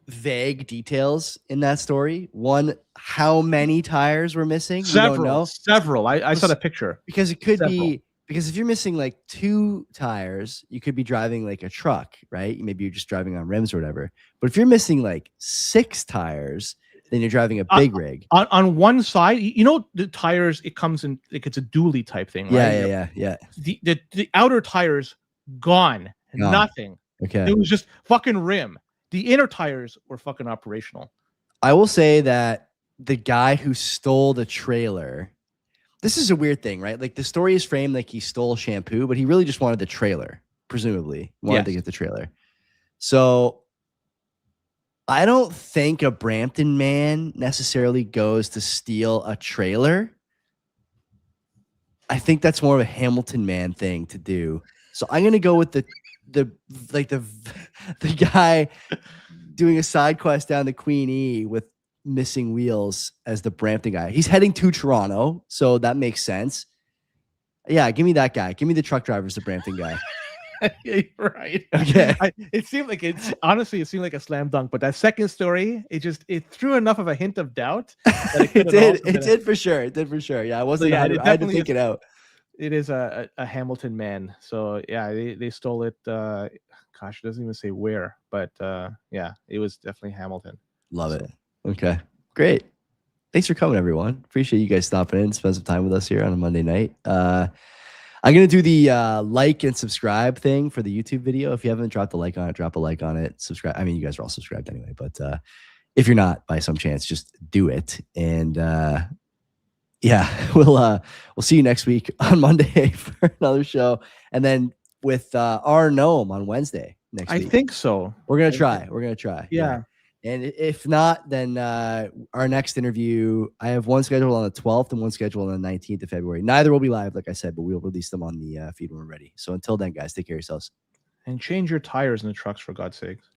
Speaker 1: vague details in that story. One, how many tires were missing?
Speaker 4: Several. I saw the picture.
Speaker 1: Because it could be, because if you're missing like 2 tires, you could be driving like a truck, right? Maybe you're just driving on rims or whatever. But if you're missing like 6 tires, then you're driving a big rig.
Speaker 4: On one side, the tires, it comes in like it's a dually type thing, right?
Speaker 1: Yeah.
Speaker 4: The outer tires gone. Nothing.
Speaker 1: Okay.
Speaker 4: It was just fucking rim. The inner tires were fucking operational.
Speaker 1: I will say that the guy who stole the trailer, this is a weird thing, right? Like the story is framed like he stole shampoo, but he really just wanted the trailer, presumably. Wanted to get the trailer. So I don't think a Brampton man necessarily goes to steal a trailer. I think that's more of a Hamilton Man thing to do. So I'm gonna go with the guy doing a side quest down the Queen E with missing wheels as the Brampton guy. He's heading to Toronto, so that makes sense. Yeah, give me that guy. Give me the truck driver as the Brampton guy.
Speaker 4: Yeah, right.
Speaker 1: Okay.
Speaker 4: It seemed like it seemed like a slam dunk, but that second story, it threw enough of a hint of doubt. That
Speaker 1: It did for sure. It did for sure. Yeah, I wasn't.
Speaker 4: yeah,
Speaker 1: I had to think it out.
Speaker 4: It is a Hamilton Man. So yeah, they stole it. Gosh, it doesn't even say where, but yeah, it was definitely Hamilton.
Speaker 1: Love it. Okay, great. Thanks for coming, everyone. Appreciate you guys stopping in, spend some time with us here on a Monday night. I'm gonna do the like and subscribe thing for the YouTube video. If you haven't dropped a like on it, drop a like on it. Subscribe. I mean, you guys are all subscribed anyway, but if you're not, by some chance, just do it. And yeah, we'll see you next week on Monday for another show, and then with our gnome on Wednesday next week.
Speaker 4: I think so.
Speaker 1: We're gonna try.
Speaker 4: Yeah.
Speaker 1: And if not, then our next interview, I have one scheduled on the 12th and one scheduled on the 19th of February. Neither will be live, like I said, but we'll release them on the feed when we're ready. So until then, guys, take care of yourselves.
Speaker 4: And change your tires in the trucks, for God's sake.